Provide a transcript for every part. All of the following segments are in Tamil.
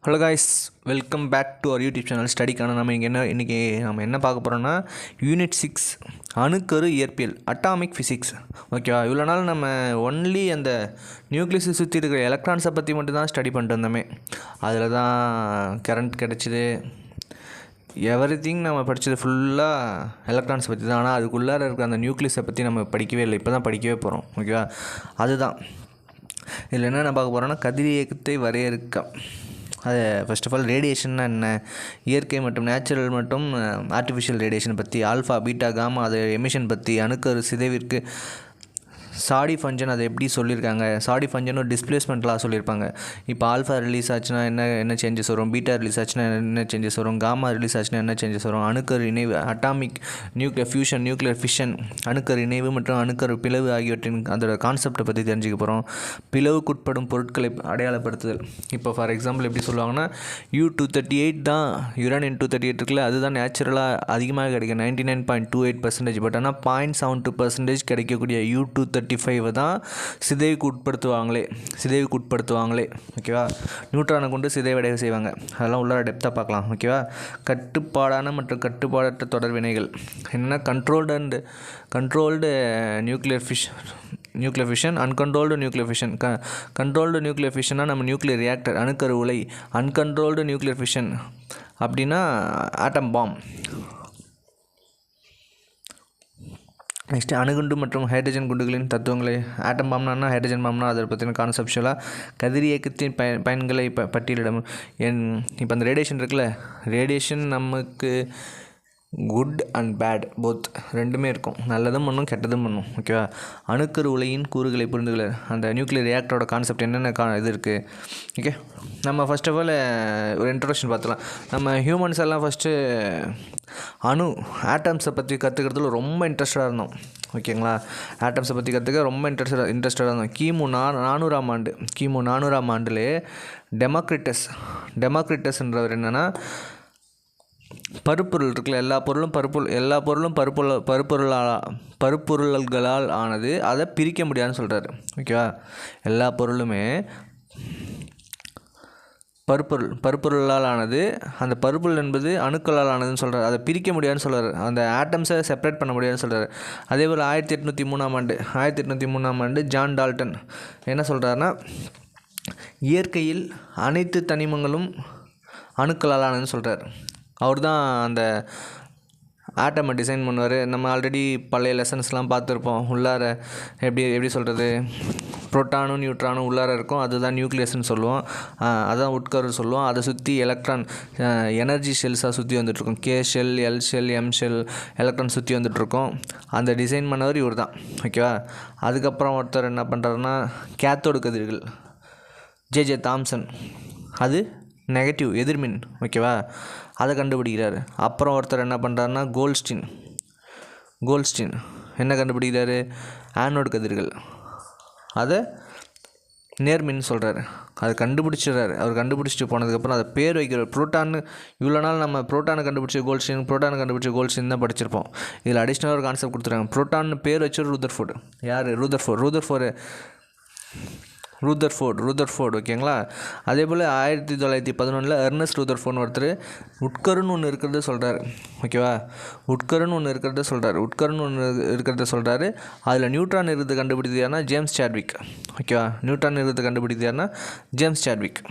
Hello guys, welcome back to our YouTube channel ஸ்டடிக்கான. இன்றைக்கி நம்ம என்ன பார்க்க போகிறோம்னா யூனிட் 6 அணுக்கரு இயற்பியல், அட்டாமிக் ஃபிசிக்ஸ். ஓகேவா? இவ்வளோ நாள் நம்ம ஒன்லி அந்த நியூக்ளியஸை சுற்றி இருக்கிற எலக்ட்ரான்ஸை பற்றி மட்டும்தான் ஸ்டடி பண்ணிட்டு வந்தோமே. அதில் தான் கரண்ட் கிடச்சிது, எவ்ரிதிங் நம்ம படித்தது ஃபுல்லாக எலக்ட்ரான்ஸை பற்றி தான். ஆனால் அதுக்குள்ளார இருக்கிற அந்த நியூக்ளியஸை பற்றி நம்ம படிக்கவே இல்லை, இப்போ தான் படிக்கவே போகிறோம். ஓகேவா? அதுதான் இதில் என்னென்ன பார்க்க போகிறோன்னா கதிரியக்கத்தை வரையறுக்க. அது ஃபர்ஸ்ட் ஆஃப் ஆல் ரேடியேஷன்னா என்ன, இயற்கை மற்றும் நேச்சுரல் மற்றும் ஆர்டிஃபிஷியல் ரேடியேஷன் பற்றி, ஆல்ஃபா பீட்டா காமா அது எமிஷன் பற்றி, அணுக்கரு சிதைவிற்கு சாடி ஃபங்க்ஷன் அதை எப்படி சொல்லியிருக்காங்க, சாடி ஃபங்க்ஷன் ஒரு டிஸ்பிளேஸ்மெண்ட்லாம் சொல்லியிருப்பாங்க. இப்போ ஆல்ஃபா ரிலீஸ் ஆச்சுன்னா என்ன சேஞ்சஸ் வரும், பீட்டா ரிலீஸ் ஆச்சுன்னா என்ன சேஞ்சஸ் வரும், காமா ரிலீஸ் ஆச்சுன்னா என்ன சேஞ்சஸ் வரும், அணுக்கரு இணைவு, atomic nuclear fusion, nuclear fission, அணுக்கரு இணைவு மற்றும் அணுக்கரு பிளவு ஆகியவற்றின் அதோட கான்செப்டை பற்றி தெரிஞ்சுக்க போகிறோம். பிளவுக்குட்படும் பொருட்களை அடையாளப்படுத்துதல். இப்போ ஃபார் எக்ஸாம்பிள் எப்படி சொல்லுவாங்கன்னா, U-238 தான் யுரேனியம் 238 இருக்குல்ல, அதுதான் நேச்சுரலாக அதிகமாக கிடைக்கும் 99.28%. பட் ஆனால் 0.72% கிடைக்கக்கூடிய U-235 தான் சிதைவுக்கு உட்படுத்துவாங்களே. ஓகேவா? நியூட்ரானை கொண்டு சிதைவடைய செய்வாங்க. அதெல்லாம் உள்ளார டெப்த்தாக பார்க்கலாம். ஓகேவா? கட்டுப்பாடான மற்றும் கட்டுப்பாடற்ற தொடர் வினைகள் என்னென்னா controlled nuclear fission, uncontrolled nuclear fission. Controlled nuclear ஃபிஷன்னா நம்ம நியூக்ளியர் ரியாக்டர், அணுக்கரு உலை. அன்கண்ட்ரோல்டு நியூக்ளியர் ஃபிஷன் அப்படின்னா ஆட்டம் பாம். நெக்ஸ்ட்டு அணுகுண்டு மற்றும் ஹைட்ரஜன் குண்டுகளின் தத்துவங்களை. ஆட்டம் பாம்னா ஹைட்ரஜன் பாம்னா அதை பற்றின கான்செப்ஷுவலாக கதிரியக்கத்தின் பயன்களை பட்டியலிடும். இப்போ அந்த ரேடியேஷன் இருக்குல்ல, ரேடியேஷன் நமக்கு குட் அண்ட் பேட் போத் ரெண்டுமே இருக்கும், நல்லதும் பண்ணும் கெட்டதும் பண்ணும். ஓகேவா? அணுக்கரு உலையின் கூறுகளை புரிந்துகொள்ள அந்த நியூக்ளியர் ரியாக்டரோட கான்செப்ட் என்னென்ன இது இருக்குது. ஓகே, நம்ம ஃபர்ஸ்ட் ஆஃப் ஆல் ஒரு இன்ட்ரோடக்ஷன் பார்த்துலாம். நம்ம ஹியூமன்ஸ் எல்லாம் ஃபஸ்ட்டு ஆட்டம்ஸை பற்றி கற்றுக்கிறதுல ரொம்ப இன்ட்ரெஸ்டடாக இருந்தோம். ஓகேங்களா? ஆட்டம்ஸை பற்றி கற்றுக்க ரொம்ப இன்ட்ரெஸ்டடாக இருந்தோம். கிமு 400ஆம் ஆண்டிலே டெமோக்ரிட்டஸ்ன்றவர் என்னென்னா, பருப்பொருள் இருக்குல்ல, எல்லா பொருளும் பருப்பொருள்களால் ஆனது, அதை பிரிக்க முடியாதுன்னு சொல்கிறாரு. ஓகேவா? எல்லா பொருளுமே பருப்பொருளால் ஆனது, அந்த பருப்பொருள் என்பது அணுக்களால் ஆனதுன்னு சொல்கிறார். அதை பிரிக்க முடியாதுன்னு சொல்கிறார். அந்த ஆட்டம்ஸை செப்பரேட் பண்ண முடியாதுன்னு சொல்கிறார். அதே போல் 1803ஆம் ஆண்டு ஜான் டால்டன் என்ன சொல்கிறாருன்னா, இயற்கையில் அனைத்து தனிமங்களும் அணுக்களால் ஆனதுன்னு சொல்கிறார். அவர் தான் அந்த ஆட்டமை டிசைன் பண்ணுவார். நம்ம ஆல்ரெடி பழைய லெசன்ஸ்லாம் பார்த்துருப்போம். உள்ளார எப்படி சொல்கிறது, புரோட்டானும் நியூட்ரானும் உள்ளார இருக்கும், அதுதான் நியூக்ளியஸ்ன்னு சொல்லுவோம். அதான் உட்கரு சொல்லுவோம். அதை சுற்றி எலக்ட்ரான் எனர்ஜி ஷெல்ஸாக சுற்றி வந்துட்டுருக்கோம். K shell, L shell, M shell electron சுற்றி வந்துட்டுருக்கோம். அந்த டிசைன் பண்ணவர் இவர் தான். ஓகேவா? அதுக்கப்புறம் ஒருத்தர் என்ன பண்ணுறாருன்னா, கேத்தோடு கதிர்கள், J.J. தாம்சன், அது நெகட்டிவ் எதிர்மின். ஓகேவா? அதை கண்டுபிடிக்கிறாரு. அப்புறம் ஒருத்தர் என்ன பண்ணுறாருன்னா, கோல்ஸ்டின் என்ன கண்டுபிடிக்கிறாரு, ஆனோடு கதிர்கள், அதை நேர்மின்னு சொல்கிறாரு. அதை கண்டுபிடிச்சிடுறாரு. அவர் கண்டுபிடிச்சிட்டு போனதுக்கப்புறம் அதை பேர் வைக்கிறார், புரோட்டான். இவ்வளோ நாள் நம்ம புரோட்டானை கண்டுபிடிச்ச கோல்ஸ்டின் தான் படிச்சிருப்போம். இதில் அடிஷ்னலாக ஒரு கான்செப்ட் கொடுத்துருக்காங்க. புரோட்டான் பேர் வச்சு ரூதர்ஃபோர்டு. யார்? ரூதர்ஃபோர்டு. ஓகேங்களா? அதே போல் 1911 எர்னஸ்ட் ரூதர்ஃபோர்டு ஒருத்தர் உட்கருன்னு ஒன்று இருக்கிறத சொல்கிறார். ஓகேவா? உட்கருன்னு ஒன்று இருக்கிறத சொல்கிறாரு. அதில் நியூட்ரான் இருக்கிறது கண்டுபிடித்தது யாருன்னா ஜேம்ஸ் சாட்விக். ஓகேவா? James Chadwick.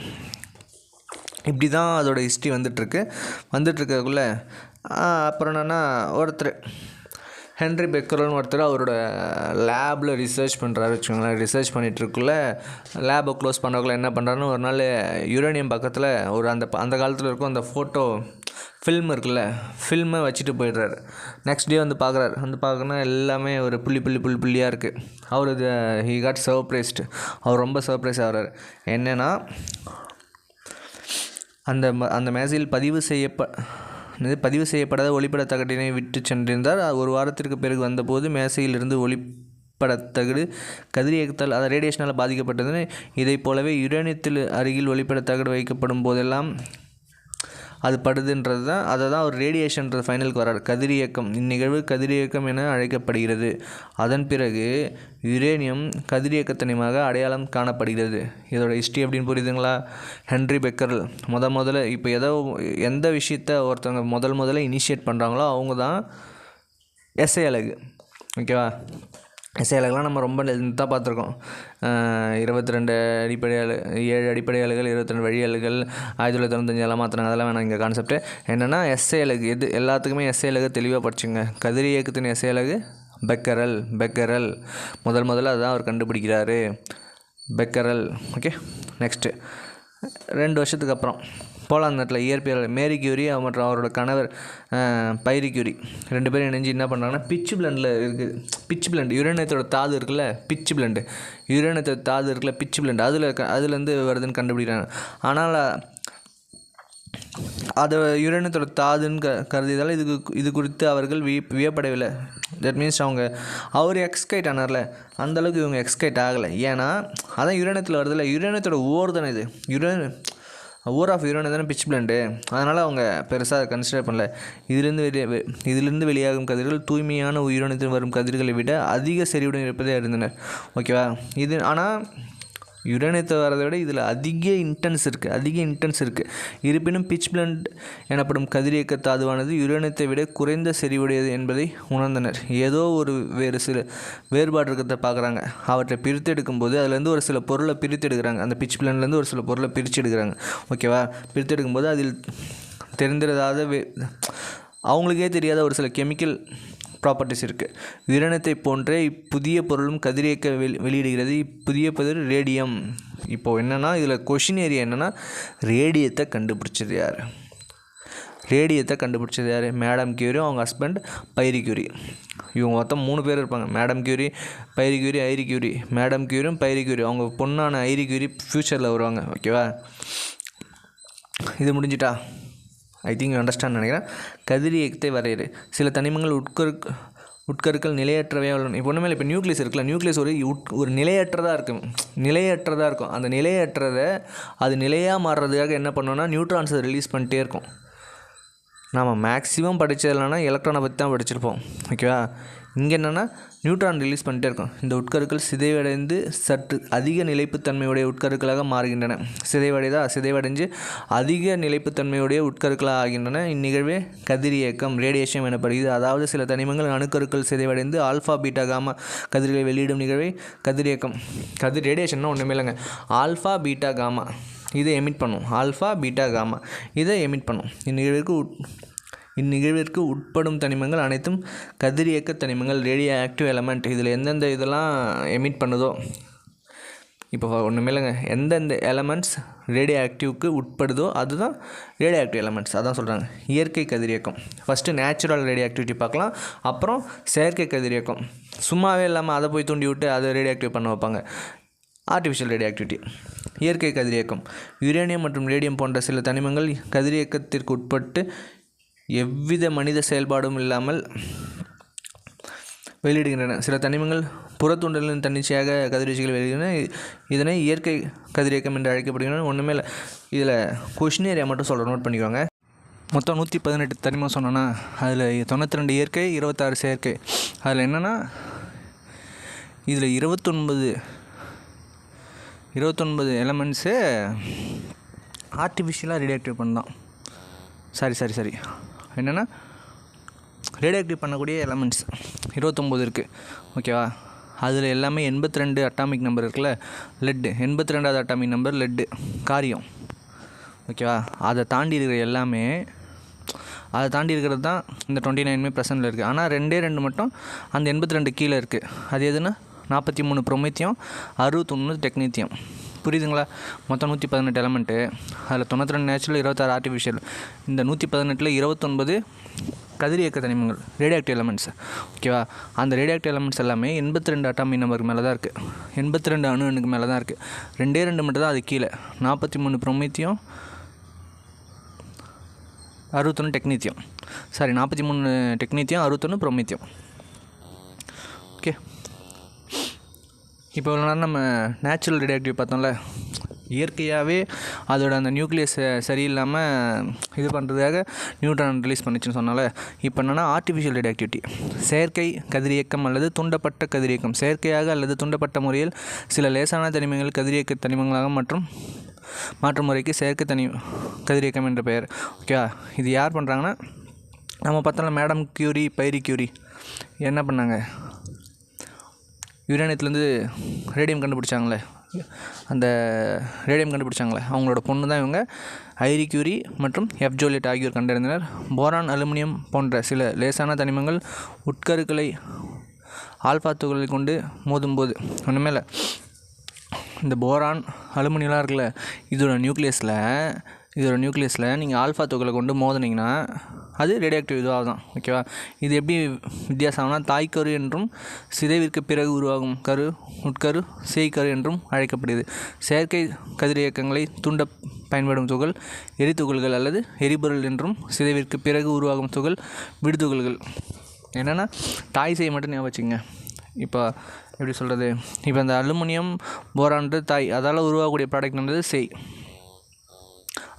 இப்படி தான் அதோட ஹிஸ்ட்ரி வந்துட்டுருக்கக்குள்ளே அப்புறம் என்னென்னா, ஒருத்தர் ஹென்ரி பெக்கரல்னு ஒருத்தர் அவரோட லேபில் ரிசர்ச் பண்ணுறாரு வச்சுக்கோங்களேன். ரிசர்ச் பண்ணிகிட்ருக்குள்ள லேபை க்ளோஸ் பண்ணுறக்குள்ள என்ன பண்ணுறாருன்னு, ஒரு நாள் யுரேனியம் பக்கத்தில் ஒரு அந்த காலத்தில் இருக்கும் அந்த ஃபோட்டோ ஃபில்ம் இருக்குல்ல, ஃபில்மை வச்சுட்டு போயிடுறாரு. நெக்ஸ்ட் டே பார்க்குறேன்னா எல்லாமே ஒரு புள்ளியாக இருக்குது. அவர் ஹி காட் சர்ப்ரைஸ்டு. அவர் ரொம்ப சர்ப்ரைஸ் ஆகிறார். என்னென்னா, அந்த மேசையில் பதிவு செய்யப்படாத ஒளிப்படத்தகட்டினை விட்டு சென்றிருந்தார். ஒரு வாரத்திற்கு பிறகு வந்தபோது மேசையிலிருந்து ஒளிப்படத்தகடு கதிரியக்கத்தால், அதை ரேடியேஷனால் பாதிக்கப்பட்டதுன்னு. இதை போலவே யுரேனியத்தில் அருகில் ஒளிப்படத்தகடு வைக்கப்படும் போதெல்லாம் அது படுதுன்றது தான், அதை தான் ஒரு ரேடியேஷன்றது ஃபைனலுக்கு வராது. கதிரியக்கம், இந்நிகழ்வு கதிரியக்கம் என அழைக்கப்படுகிறது. அதன் பிறகு யுரேனியம் கதிரியக்கத்தனிமாக அடையாளம் காணப்படுகிறது. இதோட ஹிஸ்ட்ரி எப்படின்னு புரியுதுங்களா? ஹென்ரி பெக்கரல் முதல்ல இப்போ எந்த விஷயத்த ஒருத்தவங்க முதல்ல இனிஷியேட் பண்ணுறாங்களோ அவங்க தான் எஸ்ஐ அலகு. ஓகேவா? எஸ்ஐ அலகுலாம் நம்ம ரொம்ப தான் பார்த்துருக்கோம். 22 அடிப்படை 7 அடிப்படை அலகுகள், 22 வழி அலகுகள், 1995 எல்லாம் மாற்றினாங்க. அதெல்லாம் வேணாம். இங்கே கான்செப்ட்டு என்னென்னா எஸ்ஐ அலகு எல்லாத்துக்குமே எஸ்ஐ அலகு தெளிவாக படிச்சுங்க. கதிரியக்கத்தின் எஸ்ஐ அலகு பெக்கரல் முதல்ல அதுதான் அவர் கண்டுபிடிக்கிறாரு, பெக்கரல். ஓகே, நெக்ஸ்ட்டு 2 வருஷத்துக்கு அப்புறம் போலாந்து நாட்டில் இயற்பியல் மேரி கியூரி மற்றும் அவரோட கணவர் பைரி கியூரி 2 பேரும் இணைஞ்சு என்ன பண்ணுறாங்கன்னா பிட்ச் பிளண்டில் இருக்குது. பிட்ச் பிளண்ட் யுரேனியத்தோட தாது இருக்குல்ல, பிட்ச் பிளண்டு யுரேனியத்தோட தாது இருக்குல்ல, பிட்ச் பிளண்ட் அதுலேருந்து வருதுன்னு கண்டுபிடிக்கிறாங்க. ஆனால் அதை யுரேனியத்தோட தாதுன்னு கருதியதால் இது குறித்து அவர்கள் வியப்படையவில்லை. தட் மீன்ஸ் அவர் எக்ஸ்கைட் ஆனார்ல, அந்தளவுக்கு இவங்க எக்ஸ்கைட் ஆகலை. ஏன்னா அதான் யுரேனியத்தில் வருதில்ல, யுரேனியத்தோட ஓர் தானே இது, ஓர் ஆஃப் யுரேனியம் தானே பிட்ச் பிளண்டு. அதனால் அவங்க பெருசாக கன்சிடர் பண்ணல. இதிலிருந்து வெளியாகும் கதிர்கள் தூய்மையான யுரேனியத்தில் வரும் கதிர்களை விட அதிக செறிவுடன் இருப்பதே இருந்தனர். ஓகேவா? இது ஆனால் யுரேனியத்தை வரதை விட இதில் அதிக இன்டென்ஸ் இருக்குது. இருப்பினும் பிட்ச் பிளண்ட் எனப்படும் கதிரியக்க தாதுவானது யுரேனியத்தை விட குறைந்த செறிவுடையது என்பதை உணர்ந்தனர். ஏதோ ஒரு சில வேறுபாடு இருக்கிறத பார்க்குறாங்க. அவற்றை பிரித்து எடுக்கும்போது அதுலேருந்து ஒரு சில பொருளை பிரித்து எடுக்கிறாங்க. அந்த பிட்ச் பிளண்ட்லேருந்து ஒரு சில பொருளை பிரித்து எடுக்கிறாங்க. ஓகேவா? பிரித்து எடுக்கும்போது அதில் தெரிந்திராத அவங்களுக்கே தெரியாத ஒரு சில கெமிக்கல் ப்ராப்பர்ட்டிஸ் இருக்குது. யுரேனியத்தை போன்றே இப்புதிய பொருளும் கதிரியக்க வெளியிடுகிறது. இப்புதிய பொருள் ரேடியம். இப்போது என்னென்னா இதில் கொஷின் ஏரியா என்னென்னா ரேடியத்தை கண்டுபிடிச்சது யார்? மேடம் கியூரி, அவங்க ஹஸ்பண்ட் பைரி கியூரி. இவங்க மொத்தம் 3 பேர் இருப்பாங்க. Madam Curie, Pierre Curie, Irene Curie. Madam கியூரியும் பைரி கியூரி, அவங்க பொண்ணான ஐரி கியூரி ஃப்யூச்சரில் வருவாங்க. ஓகேவா? இது முடிஞ்சிட்டா? ஐ திங்க் யூ அண்டர்ஸ்டாண்ட் நினைக்கிறேன். கதிரியக்கத்தை வரையறு. சில தனிமங்கள் உட்கருக்கள் நிலையற்றவையாக உள்ளன. இப்போ ஒன்றுமே இல்லை. இப்போ நியூக்ளியஸ் இருக்குல்ல, நியூக்ளியஸ் ஒரு நிலையற்றதாக இருக்கும். அந்த நிலையற்றதை அது நிலையாக மாறுறதுக்காக என்ன பண்ணோன்னா நியூட்ரான்ஸை ரிலீஸ் பண்ணிட்டே இருக்கும். நாம் மேக்ஸிமம் படித்ததுலனா எலக்ட்ரானை பற்றி தான் படிச்சிருப்போம். ஓகேவா? இங்கே என்னென்னா நியூட்ரான் ரிலீஸ் பண்ணிட்டே இருக்கும். இந்த உட்கருக்கள் சிதைவடைந்து சற்று அதிக நிலைப்புத்தன்மையுடைய உட்கருக்களாக மாறுகின்றன. சிதைவடைஞ்சு அதிக நிலைப்புத்தன்மையுடைய உட்கருக்களாக ஆகின்றன. இந்நிகழ்வே கதிரியக்கம் ரேடியேஷன் எனப்படுகிறது. அதாவது சில தனிமங்கள் அணுக்கருக்கள் சிதைவடைந்து ஆல்ஃபா பீட்டா காமா கதிர்களை வெளியிடும் நிகழ்வை கதிரியக்கம். ரேடியேஷன்னா ஒன்றுமே இல்லைங்க. ஆல்ஃபா பீட்டா காமா இதை எமிட் பண்ணும். இந்நிகழ்விற்கு உட்படும் தனிமங்கள் அனைத்தும் கதிரியக்க தனிமங்கள், ரேடியோ ஆக்டிவ் எலமெண்ட். இதில் எந்தெந்த இதெல்லாம் எமிட் பண்ணுதோ, இப்போ ஒன்றுமே இல்லைங்க, எந்தெந்த எலமெண்ட்ஸ் ரேடியோ ஆக்டிவ்க்கு உட்படுதோ அதுதான் ரேடியோ ஆக்டிவ் எலமெண்ட்ஸ். அதான் சொல்கிறாங்க. இயற்கை கதிரியக்கம். ஃபஸ்ட்டு நேச்சுரல் ரேடியோ ஆக்டிவிட்டி பார்க்கலாம். அப்புறம் செயற்கை கதிரியக்கம். சும்மாவே இல்லாமல் அதை போய் தூண்டி விட்டு அதை ரேடியோ ஆக்டிவ் பண்ண வைப்பாங்க. Artificial radio activity. இயற்கை கதிரியக்கம். யுரேனியம் மற்றும் ரேடியம் போன்ற சில தனிமங்கள் கதிரியக்கத்திற்கு உட்பட்டு எவ்வித மனித செயல்பாடும் இல்லாமல் வெளியிடுகின்றன. சில தனிமங்கள் புறத்தூண்டலின் தன்னிச்சையாக கதிர்வீச்சுகள் வெளியிடுகின்றன. இதனை இயற்கை கதிரியக்கம் என்று அழைக்கப்படுகின்றன. ஒன்றுமே இல்லை. இதில் கொஷின் ஏரியா மட்டும் சொல்கிறேன், நோட் பண்ணிக்கோங்க. மொத்தம் 118 தனிமம் சொன்னோன்னா அதில் 92 இயற்கை, 26 செயற்கை. அதில் என்னென்னா இதில் 29 எலமெண்ட்ஸு ஆர்டிஃபிஷியலாக ரேடியோ ஆக்டிவ் பண்ணலாம். சரி என்னென்னா ரேடியோ ஆக்டிவ் பண்ணக்கூடிய எலமெண்ட்ஸ் 29 இருக்குது. ஓகேவா? அதில் எல்லாமே 82 அட்டாமிக் நம்பர் இருக்குல்ல, லெட்டு 82வது அட்டாமிக் நம்பர் லெட்டு, காரியம். ஓகேவா? அதை தாண்டி இருக்கிறது தான் இந்த 29 ப்ரெசென்ட்டில் இருக்குது. ஆனால் 2 மட்டும் அந்த 82 கீழே இருக்குது. அது எதுனா 43 ப்ரொமேத்தியம், 61 டெக்னீத்தியம். புரியுதுங்களா? மொத்தம் 118 எலமெண்ட்டு. அதில் 92 நேச்சுரல், 26 ஆர்டிஃபிஷியல். இந்த 118 29 கதிரியக்க தனிமங்கள், ரேடியோ ஆக்டிவ் எலமெண்ட்ஸ். ஓகேவா? அந்த ரேடியோ ஆக்டிவ் எலமெண்ட்ஸ் எல்லாமே 82 அட்டாமிக் நம்பருக்கு மேலே தான் இருக்குது. 82 அணுக்கு மேலே தான் இருக்குது. 2 மட்டும் தான் அது கீழே. 43 ப்ரொமேத்தியம், 61 டெக்னீத்தியம். 43 டெக்னீத்தியம், 61 ப்ரொமேத்தியம். ஓகே, இப்போ இவ்வளோ நேரம் நம்ம நேச்சுரல் ரேடியோ ஆக்டிவ் பார்த்தோம்ல, இயற்கையாகவே அதோட அந்த நியூக்ளியஸ் சரியில்லாமல் இது பண்ணுறதுக்காக நியூட்ரான் ரிலீஸ் பண்ணிச்சுன்னு சொன்னால, இப்போ என்னென்னா ஆர்டிஃபிஷியல் ரேடியோஆக்டிவிட்டி, செயற்கை கதிரியக்கம் அல்லது தூண்டப்பட்ட கதிரியக்கம். செயற்கையாக அல்லது தூண்டப்பட்ட முறையில் சில லேசான தனிமங்கள் கதிரியக்க தனிமங்களாக மாற்றும் முறைக்கு செயற்கை கதிரியக்கம் என்ற பெயர். ஓகேவா? இது யார் பண்ணுறாங்கன்னா, நம்ம பார்த்தோம்னா மேடம் கியூரி, பைரி கியூரி என்ன பண்ணாங்க, யுரேனியத்துலேருந்து ரேடியம் கண்டுபிடிச்சாங்களே, அந்த ரேடியம் கண்டுபிடிச்சாங்களே அவங்களோட பொண்ணு தான் இவங்க. ஐரி கியூரி மற்றும் எஃப் ஜோலியட் ஆகியோர் கண்டறிந்தனர். போரான், அலுமினியம் போன்ற சில லேசான தனிமங்கள் உட்கருக்களை ஆல்ஃபா துகளை கொண்டு மோதும்போது, ஒன்றுமே இல்லை, இந்த போரான் அலுமினியம்லாம் இருக்குல்ல, இதோட நியூக்ளியஸில் நீங்கள் ஆல்ஃபா துகளை கொண்டு மோதினீங்கன்னா அது ரேடியோஆக்டிவ் இதுவாக தான். ஓகேவா? இது எப்படி வித்தியாசம்னா, தாய்க்கரு என்றும் சிதைவிற்கு பிறகு உருவாகும் கரு உட்கரு சேய்கரு என்றும் அழைக்கப்படுகிறது. செயற்கை கதிரியக்கங்களை தூண்ட பயன்படும் துகள் எரித்துகள்கள் அல்லது எரிபொருள் என்றும், சிதைவிற்கு பிறகு உருவாகும் துகள் விடுதுகள்கள். என்னென்னா தாய் சேய் மட்டும் ஞாபகம் வச்சுங்க. இப்போ எப்படி சொல்கிறது, இப்போ இந்த அலுமினியம் போரான்றது தாய், அதால் உருவாகக்கூடிய ப்ராடக்ட்ன்றது சேய்.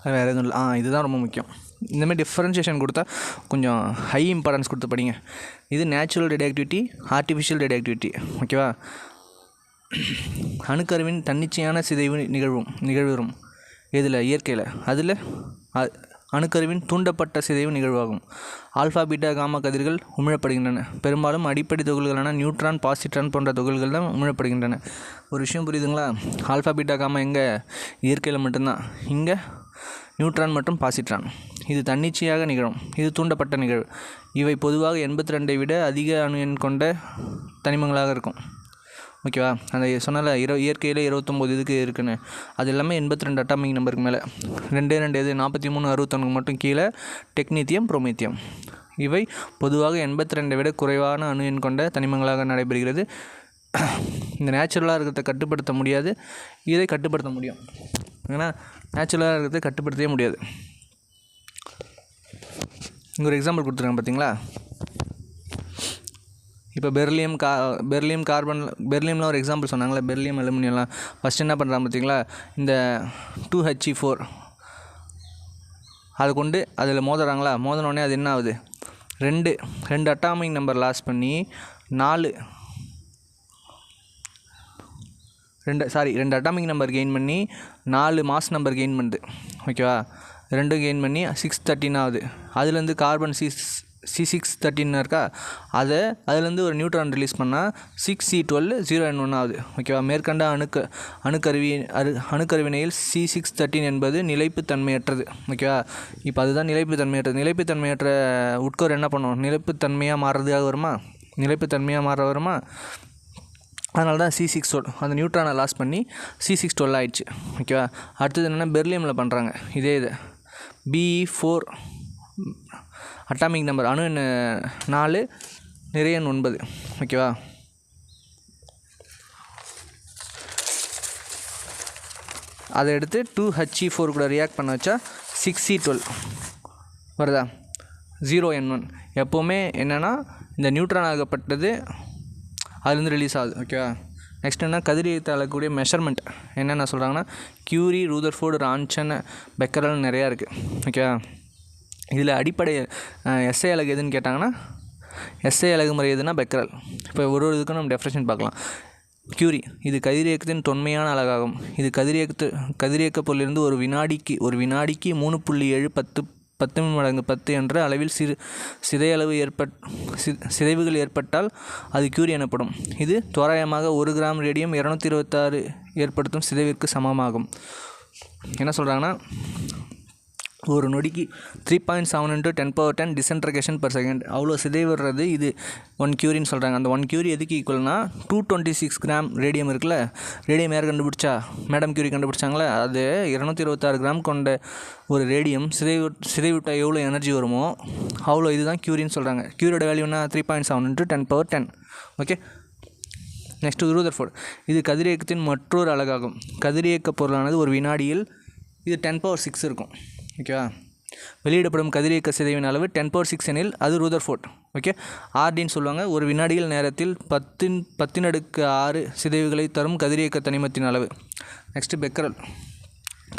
அது வேறு எதுவும் இல்லை. இதுதான் ரொம்ப முக்கியம். இந்தமாதிரி டிஃப்ரென்ஷியேஷன் கொடுத்தா கொஞ்சம் ஹை இம்பார்ட்டன்ஸ் கொடுத்து படிங்க. இது நேச்சுரல் ரேடியோஆக்டிவிட்டி, ஆர்டிஃபிஷியல் ரேடியோஆக்டிவிட்டி. ஓகேவா? அணுக்கருவின் தன்னிச்சையான சிதைவு நிகழ்வுறும் இதில் இயற்கையில், அதில் அணுக்கருவின் தூண்டப்பட்ட சிதைவு நிகழ்வாகும். ஆல்ஃபா, பீட்டா, காமா கதிர்கள் உமிழப்படுகின்றன. பெரும்பாலும் அடிப்படை துகள்களான நியூட்ரான், பாசிட்ரான் போன்ற துகள்கள் தான் உமிழப்படுகின்றன. ஒரு விஷயம் புரியுதுங்களா? ஆல்ஃபா, பீட்டா, காமா எங்கே இயற்கையில் மட்டும்தான், இங்கே நியூட்ரான் மற்றும் பாசிட்ரான். இது தன்னிச்சையாக நிகழும், இது தூண்டப்பட்ட நிகழ்வு. இவை பொதுவாக 82 விட அதிக அணு எண் கொண்ட தனிமங்களாக இருக்கும். ஓகேவா? அந்த சொன்னால இயற்கையில் 29 இதுக்கு இருக்குன்னு, அது எல்லாமே 82 அட்டாமிக் நம்பருக்கு மேலே. 2 இது 43, 61 மட்டும் கீழே டெக்னீத்தியம், புரோமீத்தியம். இவை பொதுவாக 82 விட குறைவான அணு எண் கொண்ட தனிமங்களாக நடைபெறுகிறது. இந்த நேச்சுரலாக இருக்கிறத கட்டுப்படுத்த முடியாது, இதை கட்டுப்படுத்த முடியும். ஏன்னா நேச்சுரலாக இருக்கிறத கட்டுப்படுத்தவே முடியாது. இங்கே ஒரு எக்ஸாம்பிள் கொடுத்துருக்காங்க பார்த்தீங்களா? இப்போ பெர்லியம் கார்பன், பெர்லியம்லாம் ஒரு எக்ஸாம்பிள் சொன்னாங்களே, பெர்லியம் அலுமினியம்லாம். ஃபஸ்ட்டு என்ன பண்ணுறாங்க பார்த்தீங்களா, இந்த 2He4 அதை கொண்டு அதில் மோதுறாங்களா, மோதினோடனே அது என்ன ஆகுது, ரெண்டு அட்டாமிக் நம்பர் லாஸ் பண்ணி 2 அட்டாமிக் நம்பர் கெயின் பண்ணி 4 மாஸ் நம்பர் கெயின் பண்ணுது. ஓகேவா? 2 கெயின் பண்ணி 613 ஆகுது. அதுலேருந்து கார்பன் C613 இருக்கா, அதுலேருந்து ஒரு நியூட்ரான் ரிலீஸ் பண்ணால் 6C12 0N1 ஆகுது. ஓகேவா? மேற்கண்ட அணுக்கருவினையில் C613 என்பது நிலைப்புத்தன்மையற்றது. ஓகேவா? இப்போ அதுதான் நிலைப்புத்தன்மையற்றது. நிலைப்புத்தன்மையற்ற உட்கரு என்ன பண்ணும், நிலைப்புத்தன்மையாக மாற வருமா, அதனால தான் C612 அந்த நியூட்ரானை லாஸ் பண்ணி C612 ஆயிடுச்சு. ஓகேவா? அடுத்தது என்னென்னா பெர்லியமில் பண்ணுறாங்க இதே இது. Be4 அட்டாமிக் நம்பர், அணு 4 நிறைய 9. ஓகேவா? அதை எடுத்து 2He4 கூட ரியாக்ட் பண்ண வச்சா 6C12 வருதா, 0N1. எப்போவுமே என்னென்னா இந்த நியூட்ரான் ஆகப்பட்டது அதுலேருந்து ரிலீஸ் ஆகுது. ஓகேவா? நெக்ஸ்ட் என்ன, கதிரியக்கத்தை அளக்கக்கூடிய மெஷர்மெண்ட் என்னென்ன சொல்கிறாங்கன்னா, கியூரி, ரூதர்ஃபோர்டு, ரான்சன், பெக்கரல் நிறையா இருக்குது. ஓகேவா? இதில் அடிப்படை எஸ்ஐ அலகு எதுன்னு கேட்டாங்கன்னா, எஸ்ஐ அலகு முறை எதுனா பெக்கரல். இப்போ ஒரு இதுக்கும் நம்ம டெஃபினேஷன் பார்க்கலாம். கியூரி, இது கதிரியக்கத்தின் தொன்மையான அலகாகும். இது கதிரியக்க பொருளிலிருந்து ஒரு வினாடிக்கு 3.7 10 மடங்கு 10 என்ற அளவில் சிதைவுகள் ஏற்பட்டால் அது கியூரி எனப்படும். இது தோராயமாக 1 கிராம் ரேடியம் 226 ஏற்படுத்தும் சிதைவிற்கு சமமாகும். என்ன சொல்கிறாங்கன்னா, ஒரு நொடிக்கு 3.7 × 10^10 டிசன்ட்ரிகேஷன் per செகண்ட் அவ்வளோ சிதைவிடுறது இது 1 கியூரின்னு சொல்கிறாங்க. அந்த 1 கியூரி எதுக்கு ஈக்குவல்னா 226 கிராம் ரேடியம் இருக்குல்ல, ரேடியம் யார் கண்டுபிடிச்சா, மேடம் கியூரி கண்டுபிடிச்சாங்களே, அது 226 கிராம் கொண்ட ஒரு ரேடியம் சிதைவிட்டால் எவ்வளோ எனர்ஜி வருமோ அவ்வளோ இதுதான் கியூரின்னு சொல்கிறாங்க. கியூரியோட வேல்யூனா 3.7 × 10^10. ஓகே, நெக்ஸ்ட்டு ரூதர்ஃபோர்டு, இது கதிரியக்கத்தின் மற்றொரு அலகாகும். கதிரியக்க பொருளானது ஒரு வினாடியில் இது 10^6 இருக்கும். ஓகேவா? வெளியிடப்படும் கதிரியக்க சிதைவின் அளவு 10^6 எனில் அது ரூதர்ஃபோர்ட். ஓகே, ஆர்டின்னு சொல்லுவாங்க. ஒரு வினாடியில் நேரத்தில் 10^6 சிதைவுகளை தரும் கதிரியக்க தனிமத்தின் அளவு. நெக்ஸ்ட்டு பெக்கரல்,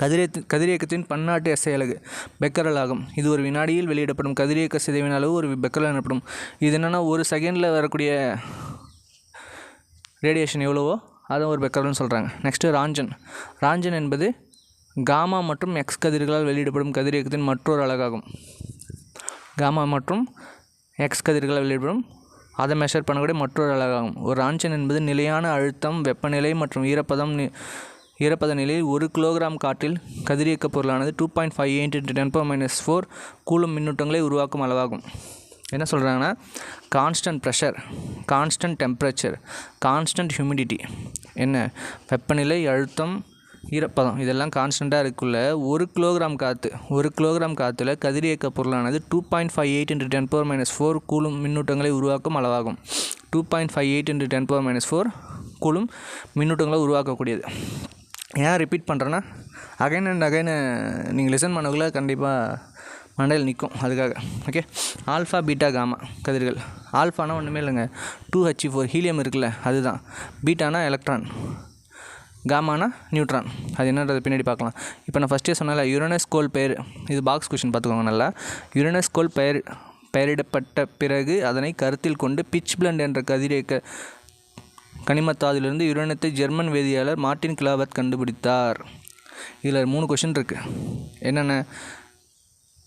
கதிரியக்கத்தின் பன்னாட்டு எஸ்ஐ அலகு பெக்கரல் ஆகும். இது ஒரு வினாடியில் வெளியிடப்படும் கதிரியக்க சிதைவின் அளவு ஒரு பெக்கரல் எனப்படும். இது என்னென்னா ஒரு செகண்டில் வரக்கூடிய ரேடியேஷன் எவ்வளவோ அதை ஒரு பெக்கரல்னு சொல்கிறாங்க. நெக்ஸ்ட்டு ராஞ்சன் என்பது காமா மற்றும் எக்ஸ் கதிர்களால் வெளியிடப்படும் கதிரியக்கத்தின் மற்றொரு அலகாகும். காமா மற்றும் எக்ஸ் கதிர்களால் வெளியிடப்படும் அதை மெஷர் பண்ணக்கூடிய மற்றொரு அலகாகும். ஒரு ராஞ்சன் என்பது நிலையான அழுத்தம், வெப்பநிலை மற்றும் ஈரப்பத நிலையில் 1 கிலோகிராம் காற்றில் கதிரியக்க பொருளானது 2.58 × 10⁻⁴ கூலும் மின்னூட்டங்களை உருவாக்கும் அளவாகும். என்ன சொல்கிறாங்கன்னா, constant pressure, constant temperature, constant humidity, என்ன வெப்பநிலை, அழுத்தம், ஈரப்பதம் இதெல்லாம் கான்ஸ்டண்ட்டாக இருக்குள்ள 1 கிலோகிராம் காற்றுல கதிரியக்க பொருளானது 2.58 × 10⁻⁴ கூலும் மின்னூட்டங்களை உருவாக்கும் அளவாகும். 2.58 × 10⁻⁴ கூலும் மின்னூட்டங்களை உருவாக்கக்கூடியது. ஏன் ரிப்பீட் பண்ணுறேன்னா, அகைன் அண்ட் அகைன் நீங்கள் லிசன் பண்ணக்குள்ள கண்டிப்பாக மண்டையில் நிற்கும், அதுக்காக. ஓகே, ஆல்ஃபா பீட்டா காமா கதிர்கள். ஆல்ஃபானா ஒன்றுமே இல்லைங்க, 2He4 ஹீலியம் இருக்குல்ல அதுதான். பீட்டானா எலக்ட்ரான், காமானா நியூட்ரான். அது என்னன்றது பின்னாடி பார்க்கலாம். இப்போ நான் ஃபஸ்ட்டே சொன்னால யுரேனஸ் கோள் பெயர், இது பாக்ஸ் கொஷின் பார்த்துக்கோங்க நல்லா. யுரேனஸ் கோள் பெயரிடப்பட்ட பிறகு அதனை கருத்தில் கொண்டு பிட்ச் பிளண்ட் என்ற கதிரியக்க கனிமத்தாதிலிருந்து யுரேனத்தை ஜெர்மன் வேதியியலாளர் மார்ட்டின் கிளாவத் கண்டுபிடித்தார். இதில் 3 கொஷின் இருக்குது. என்னென்ன,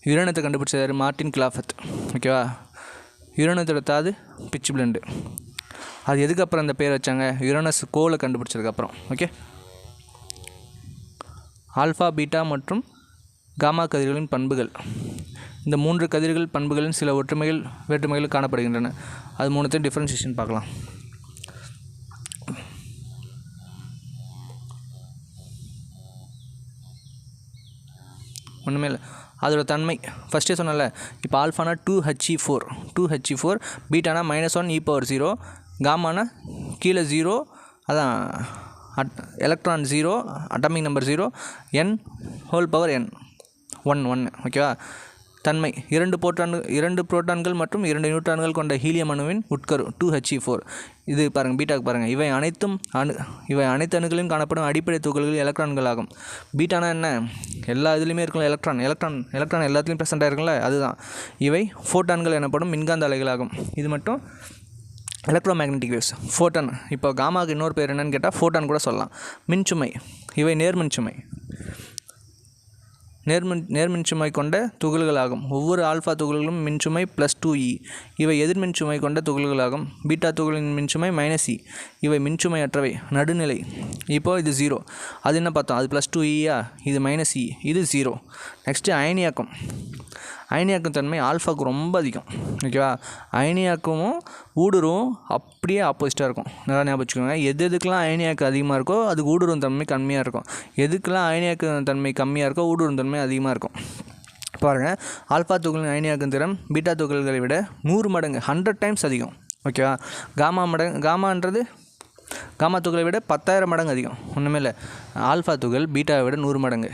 யுரேனத்தை கண்டுபிடிச்சார் மார்ட்டின் கிளாவத், ஓகேவா. யுரேனத்தோட தாது பிட்ச் பிளண்டு. அது எதுக்கப்புறம் அந்த பேர் வச்சாங்க, யுரேனஸ் கோலை கண்டுபிடிச்சதுக்கப்புறம். ஓகே, ஆல்ஃபா பீட்டா மற்றும் காமா கதிர்களின் பண்புகள். இந்த 3 கதிர்கள் பண்புகளின் சில வேற்றுமைகள் காணப்படுகின்றன. அது 3த்தையும் டிஃப்ரென்சியேஷன் பார்க்கலாம். ஒன்றுமே இல்லை, அதோட தன்மை ஃபஸ்ட்டே சொன்னல. இப்போ ஆல்ஃபானா 2He4, பீட்டானா -1 e⁻0, காமானா கீழே 0, அதான் electron 0, atomic number 0, n whole power n 1, ஓகேவா. தன்மை 2 புரோட்டான்கள் மற்றும் 2 நியூட்ரான்கள் கொண்ட ஹீலியம் அணுவின் உட்கரு 2He4. இது பாருங்கள், பீட்டாக்கு பாருங்கள். இவை அனைத்து அணுகளிலும் காணப்படும் அடிப்படை துகள்கள் எலக்ட்ரான்கள் ஆகும். பீட்டானா என்ன, எல்லா இதுலேயுமே இருக்கும் எலக்ட்ரான் எல்லாத்துலேயும் ப்ரெசென்ட் ஆகிருக்குங்களா, அதுதான். இவை ஃபோட்டான்கள் எனப்படும் மின்காந்த அலைகளாகும். இது மட்டும் எலக்ட்ரோமேக்னெட்டிக் வேவ்ஸ், ஃபோட்டான். இப்போ காமாவுக்கு இன்னொரு பேர் என்னன்னு கேட்டால் ஃபோட்டான் கூட சொல்லலாம். மின்சுமை, இவை நேர்மின்சுமை கொண்ட துகள்களாகும். ஒவ்வொரு ஆல்ஃபா துகள்களும் மின்சுமை +2e. இவை எதிர்மின்சுமை கொண்ட துகள்களாகும். பீட்டா துகளின் மின்சுமை -e. இவை மின்சுமை அற்றவை, நடுநிலை. இப்போது இது 0, அது என்ன பார்த்தோம், அது +2e, இது -e, இது 0. நெக்ஸ்ட்டு அயனியாக்கும் தன்மை ஆல்ஃபாவுக்கு ரொம்ப அதிகம், ஓகேவா. அயனியாக்கமும் ஊடுருவும் அப்படியே ஆப்போசிட்டாக இருக்கும். நல்லா ஞாபகம் வச்சுக்கோங்க. எதுக்கெல்லாம் அயனியாக்கம் அதிகமாக இருக்கோ அதுக்கு ஊடுருவும் தன்மை கம்மியாக இருக்கும். எதுக்கெல்லாம் அயனியாக்கும் தன்மை கம்மியாக இருக்கோ ஊடுருவும் தன்மை அதிகமாக இருக்கும். பாருங்கள், ஆல்ஃபா துகளின் அயனியாக்கும் திறன் பீட்டா துகள்களை விட 100 மடங்கு 100 டைம்ஸ் அதிகம், ஓகேவா. காமா துகளை விட 10,000 மடங்கு அதிகம். ஒன்றுமே இல்லை, ஆல்ஃபா துகள் பீட்டாவை விட 100 மடங்கு,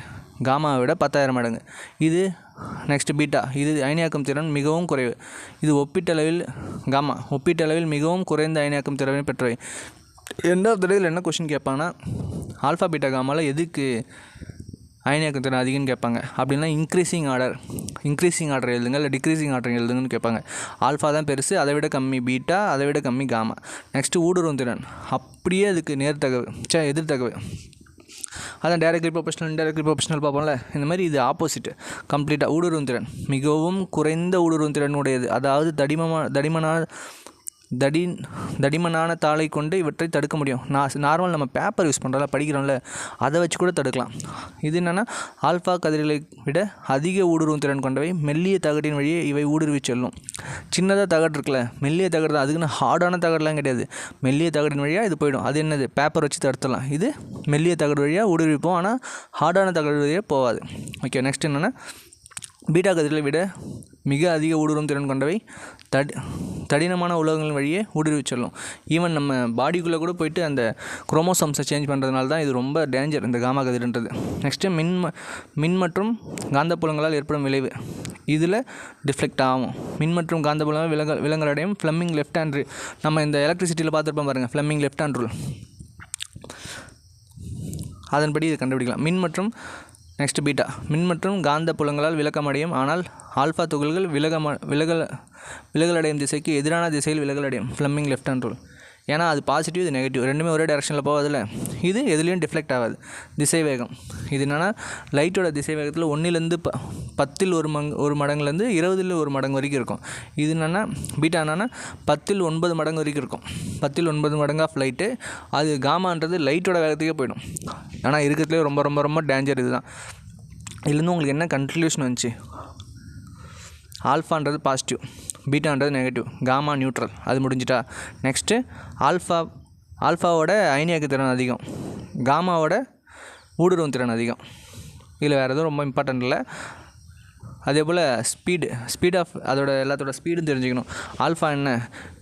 காமாவை விட 10,000 மடங்கு. இது நெக்ஸ்ட்டு பீட்டா, இது அயனியாக்கும் திறன் மிகவும் குறைவு. இது ஒப்பீட்டளவில் மிகவும் குறைந்த அயனியாக்கும் திறனை பெற்றவை. என்ன கொஷின் கேட்பாங்கன்னா, ஆல்ஃபா பீட்டா காமாவில் எதுக்கு அயனியாக்கும் திறன் அதிகம்னு கேட்பாங்க. அப்படின்னா இன்க்ரீசிங் ஆர்டர் எழுதுங்க, இல்லை டிக்ரீசிங் ஆர்டர் எழுதுங்கன்னு கேட்பாங்க. ஆல்ஃபா தான் பெருசு, அதை விட கம்மி பீட்டா, அதை விட கம்மி காமா. நெக்ஸ்ட்டு ஊடுருவும் திறன் அப்படியே அதுக்கு எதிர்த்தகவு. அதான் டைரக்ட்லி ப்ரொபோஷனல், இன்டைரக்ட்லி ப்ரொபோஷனல் பார்ப்போம்ல. இந்த மாதிரி இது ஆப்போசிட்டு கம்ப்ளீட்டாக. ஊடுருவும் திறன் மிகவும் குறைந்த ஊடுருவும் திறன் உடையது. அதாவது தடிமனான தாளை கொண்டு இவற்றை தடுக்க முடியும். நார்மல் நம்ம பேப்பர் யூஸ் பண்ணுறோம்ல, படிக்கிறோம்ல, அதை வச்சு கூட தடுக்கலாம். இது என்னென்னா, ஆல்ஃபா கதிர்களை விட அதிக ஊடுருவும் திறன் கொண்டவை. மெல்லிய தகட்டின் வழியே இவை ஊடுருவி செல்லும். சின்னதாக தகடு இருக்குல்ல, மெல்லிய தகடு தான், அதுக்குன்னு ஹார்டான தகடெலாம் கிடையாது. மெல்லிய தகடின் வழியாக இது போயிடும். அது என்னது, பேப்பர் வச்சு தடுத்துடலாம். இது மெல்லிய தகடு வழியாக ஊடுருவிப்போம், ஆனால் ஹார்டான தகடு வழியாக போகாது. ஓகே, நெக்ஸ்ட் என்னென்னா, பீட்டா கதிர்களை விட மிக அதிக ஊடுருவும் திறன் கொண்டவை. தடினமான உலோகங்கள் வழியே ஊடுருவி செல்லும். ஈவன் நம்ம பாடிக்குள்ளே கூட போயிட்டு அந்த குரோமோசோம்ஸை சேஞ்ச் பண்ணுறதுனால தான் இது ரொம்ப டேஞ்சர், இந்த காமா கதிர்ன்றது. நெக்ஸ்ட்டு மின் மற்றும் காந்தப்புலங்களால் ஏற்படும் விளைவு. இதில் டிஃப்ளெக்ட் ஆகும். மின் மற்றும் காந்தப்புலங்கள் விலங்கலடையும். ஃப்ளெமிங் லெஃப்ட் ஹேண்ட், நம்ம இந்த எலக்ட்ரிசிட்டியில் பார்த்துருப்போம் பாருங்கள், ஃப்ளெமிங் லெஃப்ட் ஹேண்ட் ரூல், அதன்படி இதை கண்டுபிடிக்கலாம். மின் மற்றும் நெக்ஸ்ட் பீட்டா. மின் மற்றும் காந்த புலங்களால் விலக்கமடையும், ஆனால் ஆல்ஃபா துகள்கள் விலகலடையும் திசைக்கு எதிரான திசையில் விலகலடையும். Fleming left hand rule. ஏன்னா அது பாசிட்டிவ், இது நெகட்டிவ், ரெண்டுமே ஒரே டைரெக்ஷனில் போகாதில்ல. இது எதுலேயும் டிஃப்ளெக்ட் ஆகாது. திசை வேகம் இது என்னென்னா, லைட்டோட திசை வேகத்தில் 1லேருந்து 10ல் ஒரு மடங்குலேருந்து 20ல் ஒரு மடங்கு வரைக்கும் இருக்கும். இது என்னென்னா பீட்டா என்னென்னா 10ல் 9 மடங்கு வரைக்கும் இருக்கும். 10ல் 9 மடங்கு ஆஃப் லைட்டு. அது காமான்றது லைட்டோட வேகத்துக்கே போயிடும். ஆனால் இருக்கிறதுலே ரொம்ப ரொம்ப ரொம்ப டேஞ்சர் இதுதான். இதுலேருந்து உங்களுக்கு என்ன கன்க்ளூஷன் வந்துச்சு? ஆல்ஃபான்றது பாசிட்டிவ், பீட்டான்றது நெகட்டிவ், காமா நியூட்ரல். அது முடிஞ்சிட்டா. நெக்ஸ்ட்டு ஆல்ஃபாவோட அயனியாக்கு திறன் அதிகம், காமாவோட ஊடுருவும் திறன் அதிகம். இதில் வேறு எதுவும் ரொம்ப இம்பார்ட்டன்ட் இல்லை. அதே போல் ஸ்பீட் ஆஃப் அதோட எல்லாத்தோட ஸ்பீடும் தெரிஞ்சுக்கணும். ஆல்ஃபா என்ன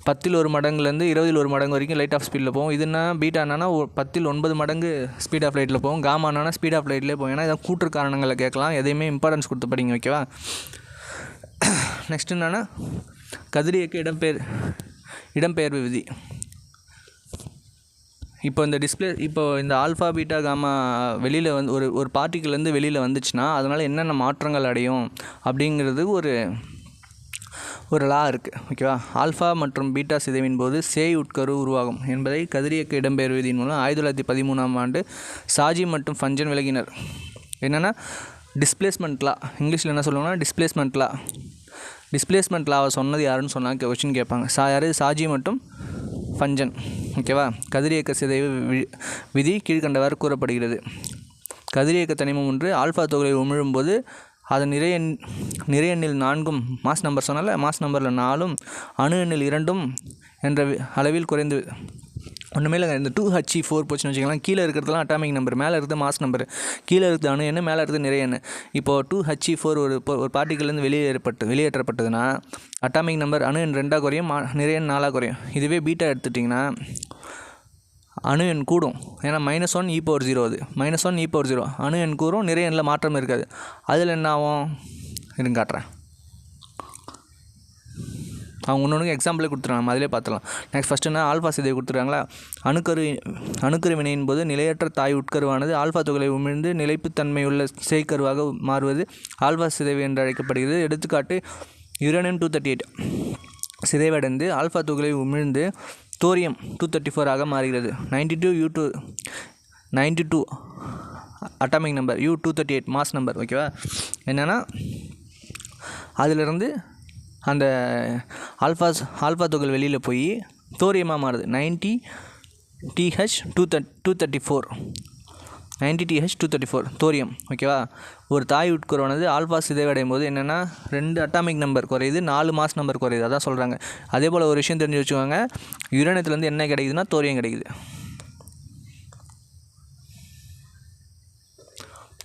10ல் 1 மடங்குலேருந்து 20ல் 1 மடங்கு வரைக்கும் லைட் ஆஃப் ஸ்பீடில் போகும். இதுனா பீட்டா என்னன்னா 10ல் 9 மடங்கு ஸ்பீட் ஆஃப் லைட்டில் போகும். காமா என்னன்னா ஸ்பீட் ஆஃப் லைட்லேயே போகும். ஏன்னா இதான் கூற்று காரணங்களை கேட்கலாம். எதையுமே இம்பார்ட்டன்ஸ் கொடுத்து படிங்க, ஓகேவா? நெக்ஸ்ட் என்னென்னா கதிரியக்க இடம்பெயர்வு விதி. இப்போ இந்த ஆல்ஃபா பீட்டா காமா வெளியில் வந்து ஒரு பார்ட்டிக்கிள்லேருந்து வெளியில் வந்துச்சுன்னா அதனால் என்னென்ன மாற்றங்கள் அடையும் அப்படிங்கிறது ஒரு லா இருக்குது, ஓகேவா? ஆல்ஃபா மற்றும் பீட்டா சிதைவின் போது சேய் உட்கரு உருவாகும் என்பதை கதிரியக்க இடம்பெயர்வு விதியின் மூலம் 1913ஆம் ஆண்டு சாஜி மற்றும் ஃபஞ்சன் விளக்கினர். என்னென்னா டிஸ்பிளேஸ்மெண்ட் லா, இங்கிலீஷில் என்ன சொல்லுவாங்கன்னா டிஸ்பிளேஸ்மெண்ட் லாவை சொன்னது யாருன்னு சொன்னாங்க கொஸ்டின் கேட்பாங்க. யார்? சாஜி மற்றும் ஃபஞ்சன், ஓகேவா? கதிரியக்க சிதைவு விதி கீழ்கண்டவாறு கூறப்படுகிறது. கதிரியக்க தனிமம் ஒன்று ஆல்ஃபா துகளை உமிழும்போது அதன் நிறைய எண்ணில் 4ம் மாஸ் நம்பர் சொன்னால மாஸ் நம்பரில் 4ம் அணு எண்ணில் 2ம் என்ற அளவில் குறைந்து ஒன்றுமே இல்லை. இந்த 2He4 போச்சுன்னு வச்சுக்கலாம். கீழே இருக்கிறதுலாம் அட்டாமிக் நம்பர், மேலே இருக்கிறது மாஸ் நம்பர். கீழே இருக்கிறது அணு எண்ணு, மேலே இருக்கிறது நிறைய எண்ணு. இப்போது 2He4 ஒரு பார்ட்டிக்கிள்லேருந்து வெளியேற்றப்பட்டதுன்னா அட்டாமிக் நம்பர் அணு எண் 2ஆக குறையும், நிறைய எண் 4ஆக குறையும். இதுவே பீட்டா எடுத்துட்டிங்கன்னா அணு எண் கூடும். ஏன்னா -1 e⁴ அது -1 e⁴ அணு எண் கூறும், நிறைய எண்ணில் மாற்றம் இருக்காது. அதில் என்ன ஆகும் இருங்க காட்டுறேன். அவங்க ஒன்று எக்ஸாம்பிளே கொடுத்துருவாங்க, நம்ம அதிலே பார்த்துலாம். நெக்ஸ்ட் ஃபஸ்ட்டு என்ன ஆல்ஃபா சிதைவு கொடுத்துருக்காங்களா? அணுக்கரு வினையின் போது நிலையற்ற தாய் உட்கருவானது ஆல்ஃபா துகளை உமிழ்ந்து நிலைப்புத்தன்மையுள்ள சேய்கருவாக மாறுவது ஆல்ஃபா சிதைவு என்று அழைக்கப்படுகிறது. எடுத்துக்காட்டு யுரேனியம்-238 சிதைவடைந்து ஆல்ஃபா துகளை உமிழ்ந்து தோரியம்-234 ஆக மாறுகிறது. 92 atomic number, U-238 mass number, ஓகேவா? என்னென்னா அதிலிருந்து அந்த ஆல்ஃபா துகள் வெளியில் போய் தோரியமாக மாறுது. 90Th234 தோரியம், ஓகேவா? ஒரு தாய் உட்கருவானது ஆல்ஃபா சிதைவடையும் போது என்னென்னா 2 அட்டாமிக் நம்பர் குறையுது, 4 மாஸ் நம்பர் குறையுது, அதான் சொல்கிறாங்க. அதே போல் ஒரு விஷயம் தெரிஞ்சு வச்சுக்கோங்க, யுரேனியத்துலேருந்து என்ன கிடைக்குதுன்னா தோரியம் கிடைக்குது.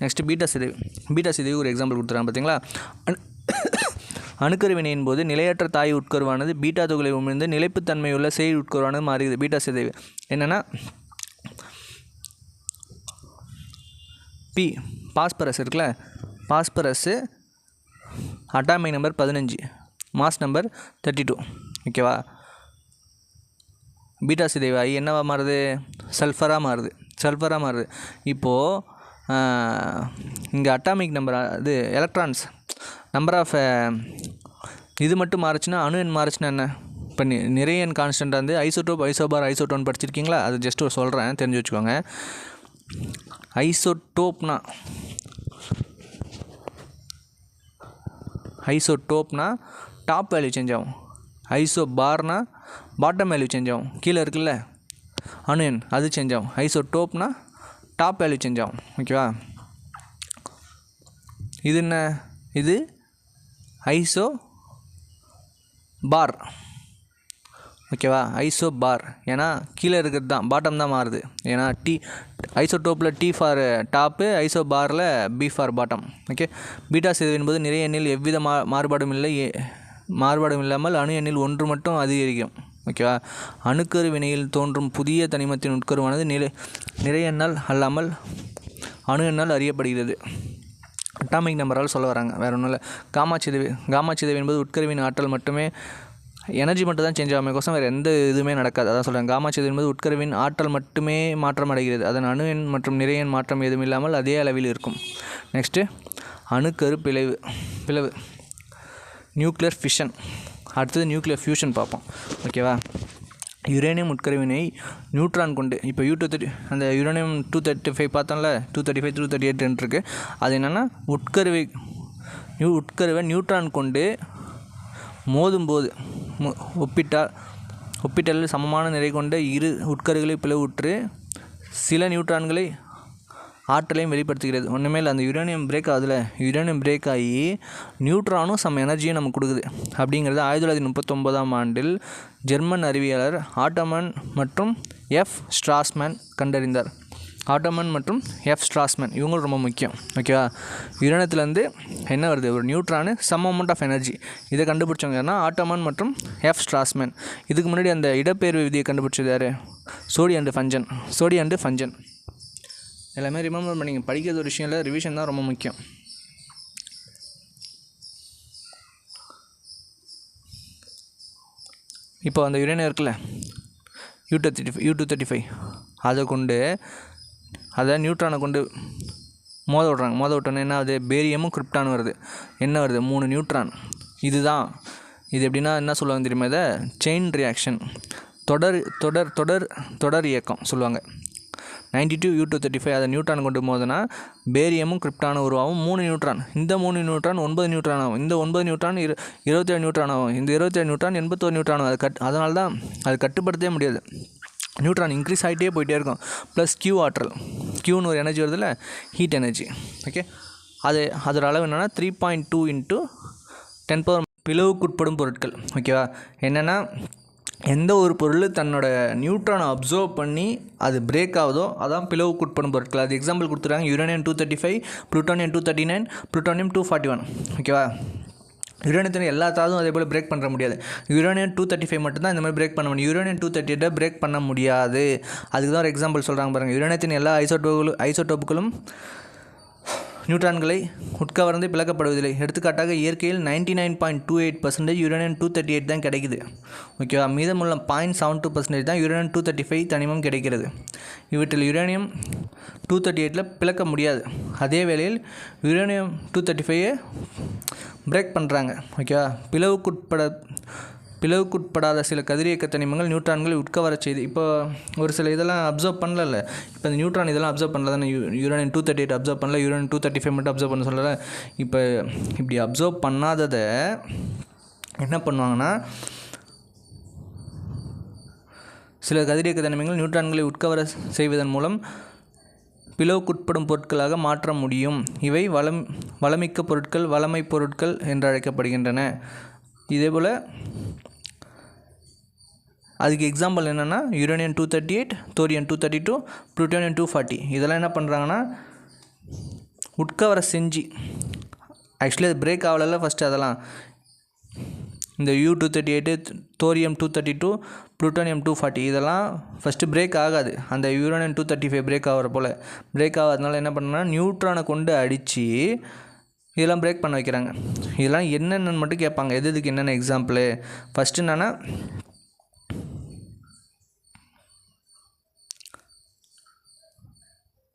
நெக்ஸ்ட்டு பீட்டா சிதைவு ஒரு எக்ஸாம்பிள் கொடுத்துறாங்க பார்த்தீங்களா? அணுக்கரு வினையின் போது நிலையற்ற தாய் உட்கருவானது பீட்டா துகளை உமிழ்ந்து நிலைப்புத்தன்மையுள்ள சேய் உட்கருவானது மாறுகிறது. பீட்டா சிதைவு என்னென்னா பாஸ்பரஸ் இருக்குல்ல, பாஸ்பரஸ்ஸு அட்டாமிக் நம்பர் 15, மாஸ் நம்பர் 32, ஓகேவா? பீட்டா சிதைவாகி என்னவா மாறுது? சல்ஃபராக மாறுது. இப்போது இங்கே அட்டாமிக் நம்பர் அது எலக்ட்ரான்ஸ் நம்பர் ஆஃப் இது மட்டும் மாறுச்சுன்னா அணு எண் மாறுச்சுன்னா என்ன? இப்போ நிறைய எண் கான்ஸ்டண்ட்டாக வந்து ஐசோபார் ஐசோடோன் படிச்சிருக்கீங்களா? அது ஜஸ்ட்டு சொல்கிறேன், தெரிஞ்சு வச்சுக்கோங்க. ஐசோடோப்னா டாப் வேல்யூ சேஞ்ச் ஆகும். ஐசோபார்னா பாட்டம் வேல்யூ சேஞ்ச் ஆகும். கீழே இருக்குல்ல அணு எண், அது சேஞ்ச் ஆகும். ஐசோடோப்னா டாப் வேல்யூ சேஞ்ச் ஆகும், ஓகேவா? இது என்ன? இது ஐசோபார், ஓகேவா? ஐசோபார் ஏன்னா கீழே இருக்கிறது தான், பாட்டம் தான் மாறுது. ஏன்னா ஐசோடோப்பில் T ஃபார் டாப்பு, ஐசோபாரில் B for bottom, okay? Beta சிதைவின் போது நிறைய எண்ணில் எவ்வித மாறுபாடும் இல்லாமல் அணு எண்ணில் 1 மட்டும் அதிகரிக்கும், ஓகேவா? அணுக்கரு வினையில் தோன்றும் புதிய தனிமத்தின் உட்கருவானது நிறைய எண்ணால் அல்லாமல் அணு எண்ணால் அறியப்படுகிறது. அட்டாமிக் நம்பரால் சொல்ல வராங்க, வேறு ஒன்றும் இல்லை. காமா சிதைவு என்பது உட்கருவின் ஆற்றல் மட்டுமே, எனர்ஜி மட்டும் தான் சேஞ்ச் ஆகுமே கோசம் வேறு எந்த இதுவுமே நடக்காது. அதான் சொல்கிறேன். காமா சிதைவு என்பது உட்கருவின் ஆற்றல் மட்டுமே மாற்றம் அடைகிறது. அதன் அணு எண் மற்றும் நிறைய எண் மாற்றம் எதுவும் இல்லாமல் அதே அளவில் இருக்கும். நெக்ஸ்ட்டு அணுக்கரு பிளவு நியூக்ளியர் ஃபிஷன். அடுத்தது நியூக்ளியர் ஃபியூஷன் பார்ப்போம். ஓகேவா? யுரேனியம் உட்கருவினை நியூட்ரான் கொண்டு, இப்போ அந்த யுரேனியம் 235 பார்த்தோம்ல, 235 238 இருக்குது. அது என்னென்னா உட்கருவை நியூட்ரான் கொண்டு மோதும்போது ஒப்பிட்டலில் சமமான நிறை கொண்ட இரு உட்கருகளை பிளவுற்று சில நியூட்ரான்களை ஆற்றலையும் வெளிப்படுத்துகிறது. ஒன்றுமே இல்லை, அந்த யுரேனியம் பிரேக் ஆகுதுல, யுரேனியம் பிரேக் ஆகி நியூட்ரானும் சம் எனர்ஜியும் நமக்கு கொடுக்குது. அப்படிங்கிறது 1939ஆம் ஆண்டில் ஜெர்மன் அறிவியலர் ஆட்டோமன் மற்றும் எஃப் ஸ்ட்ராஸ்மேன் கண்டறிந்தார். ஆட்டோமன் மற்றும் எஃப் ஸ்ட்ராஸ்மேன் இவங்களும் ரொம்ப முக்கியம். ஓகேவா? யுரேனியத்துலேருந்து என்ன வருது, ஒரு neutron some amount of energy. இதை கண்டுபிடிச்சவங்க யாருன்னா ஆட்டோமன் மற்றும் எஃப் ஸ்ட்ராஸ்மேன். இதுக்கு முன்னாடி அந்த இடப்பெயர்வு விதியை கண்டுபிடிச்சது யார்? சோடி அண்டு ஃபஞ்சன். எல்லாமே ரிமெம்பர் பண்ணிங்க. படிக்கிறது ஒரு விஷயம் இல்லை, ரிவிஷன் தான் ரொம்ப முக்கியம். இப்போ அந்த யுரேனியம் இருக்குல்ல, U-235 அதை நியூட்ரானை கொண்டு மோத விட்டோன்னே என்ன ஆகுது, பேரியமும் கிரிப்டானும் வருது. என்ன வருது, 3 நியூட்ரான். இது எப்படின்னா என்ன சொல்லுவாங்க தெரியுமா, இதை செயின் ரியாக்ஷன், தொடர் இயக்கம் சொல்லுவாங்க. 92 U-235 அதை நியூட்ரான் கொண்டு மோதுனா பேரியமும் கிரிப்டானும் உருவாகும். 3 நியூட்ரான். இந்த 3 நியூட்ரான் 9 நியூட்ரான் ஆகும். இந்த 9 நியூட்ரான் 27 நியூட்ரான் ஆகும். இந்த 27 நியூட்ரான் 81 நியூட்ரான் ஆகும். அதனால தான் அது கட்டுப்படுத்தவே முடியாது. நியூட்ரான் இன்க்ரீஸ் ஆகிட்டே போயிட்டே இருக்கும். ப்ளஸ் ஆற்றல், க்யூன்னு ஒரு எனர்ஜி வருதுல்ல, ஹீட் எனர்ஜி. ஓகே, அதோட அளவு என்னென்னா 3.2 × 10⁻. பிளவுக்குட்படும் பொருட்கள். ஓகேவா? என்னென்னா எந்த ஒரு பொருள் தன்னோட நியூட்ரானை அப்சர்வ் பண்ணி அது பிரேக் ஆகுதோ அதான் பிளவுக்குட்படும் பொருட்கள். அது எக்ஸாம்பிள் கொடுத்துருக்காங்க. Uranium 235, plutonium 239, plutonium 241. ஓகேவா? யுரேனியத்தின் எல்லா தாதும் அதே போல் பிரேக் பண்ண முடியாது. யுரேனியம் 235 மட்டும்தான் இந்த மாதிரி பிரேக் பண்ண முடியும். யுரேனியம் 238 பிரேக் பண்ண முடியாது. அதுக்கு தான் ஒரு எக்ஸாம்பிள் சொல்கிறாங்க பாருங்கள். யுரேனியத்தின் எல்லா ஐசோடோப்புகளும் நியூட்ரான்களை உட்கவர்ந்து பிளக்கப்படுவதில்லை. எடுத்துக்காட்டாக இயற்கையில் 99.28% யுரேனியம் 238 தான் கிடைக்குது. ஓகேவா? மீதமுள்ள 0.72% தான் யுரேனியம் 235 தனிமம் கிடைக்கிறது. இவற்றில் யுரேனியம் 238 பிளக்க முடியாது. அதே வேளையில் யுரேனியம் 235 பிரேக் பண்ணுறாங்க. ஓகேவா? பிளவுக்குட்படாத சில கதிரியக்க தனிமங்கள் நியூட்ரான்களை உட்கவர செய்து. இப்போ ஒரு சில இதெல்லாம் அப்சர்வ் பண்ணல. இப்போ இந்த நியூட்ரான் இதெல்லாம் அப்சர்வ் பண்ணல தானே. யுரேனியம் 238 அப்சர்வ் பண்ணல, யுரேனியம் 235 மட்டும் அப்சர்வ் பண்ண சொல்லலை. இப்போ இப்படி அப்சர்வ் பண்ணாததை என்ன பண்ணுவாங்கன்னா, சில கதிரியக்க தனிமங்கள் நியூட்ரான்களை உட்கவர செய்வதன் மூலம் பிளவுக்குட்படும் பொருட்களாக மாற்ற முடியும். இவை வளமிக்க பொருட்கள், வளமை பொருட்கள் என்று அழைக்கப்படுகின்றன. இதேபோல் அதுக்கு எக்ஸாம்பிள் என்னென்னா யுரேனியம் 238, தோரியம் 232, புளூட்டோனியம் 240. இதெல்லாம் என்ன பண்ணுறாங்கன்னா உட்கவர செஞ்சு, ஆக்சுவலி அது பிரேக் ஆகலை ஃபஸ்ட்டு. அதெல்லாம் இந்த U-238, தோரியம் 232, புளூட்டோனியம் 240 இதெல்லாம் ஃபஸ்ட்டு பிரேக் ஆகாது. அந்த யுரேனியம் 235 பிரேக் ஆகிற போல் பிரேக் ஆகாதனால என்ன பண்ணுன்னா நியூட்ரானை கொண்டு அடித்து இதெல்லாம் பிரேக் பண்ண வைக்கிறாங்க. இதெல்லாம் என்னென்னு மட்டும் கேட்பாங்க. எதுக்கு என்னென்ன எக்ஸாம்பிள். ஃபஸ்ட்டு என்னென்னா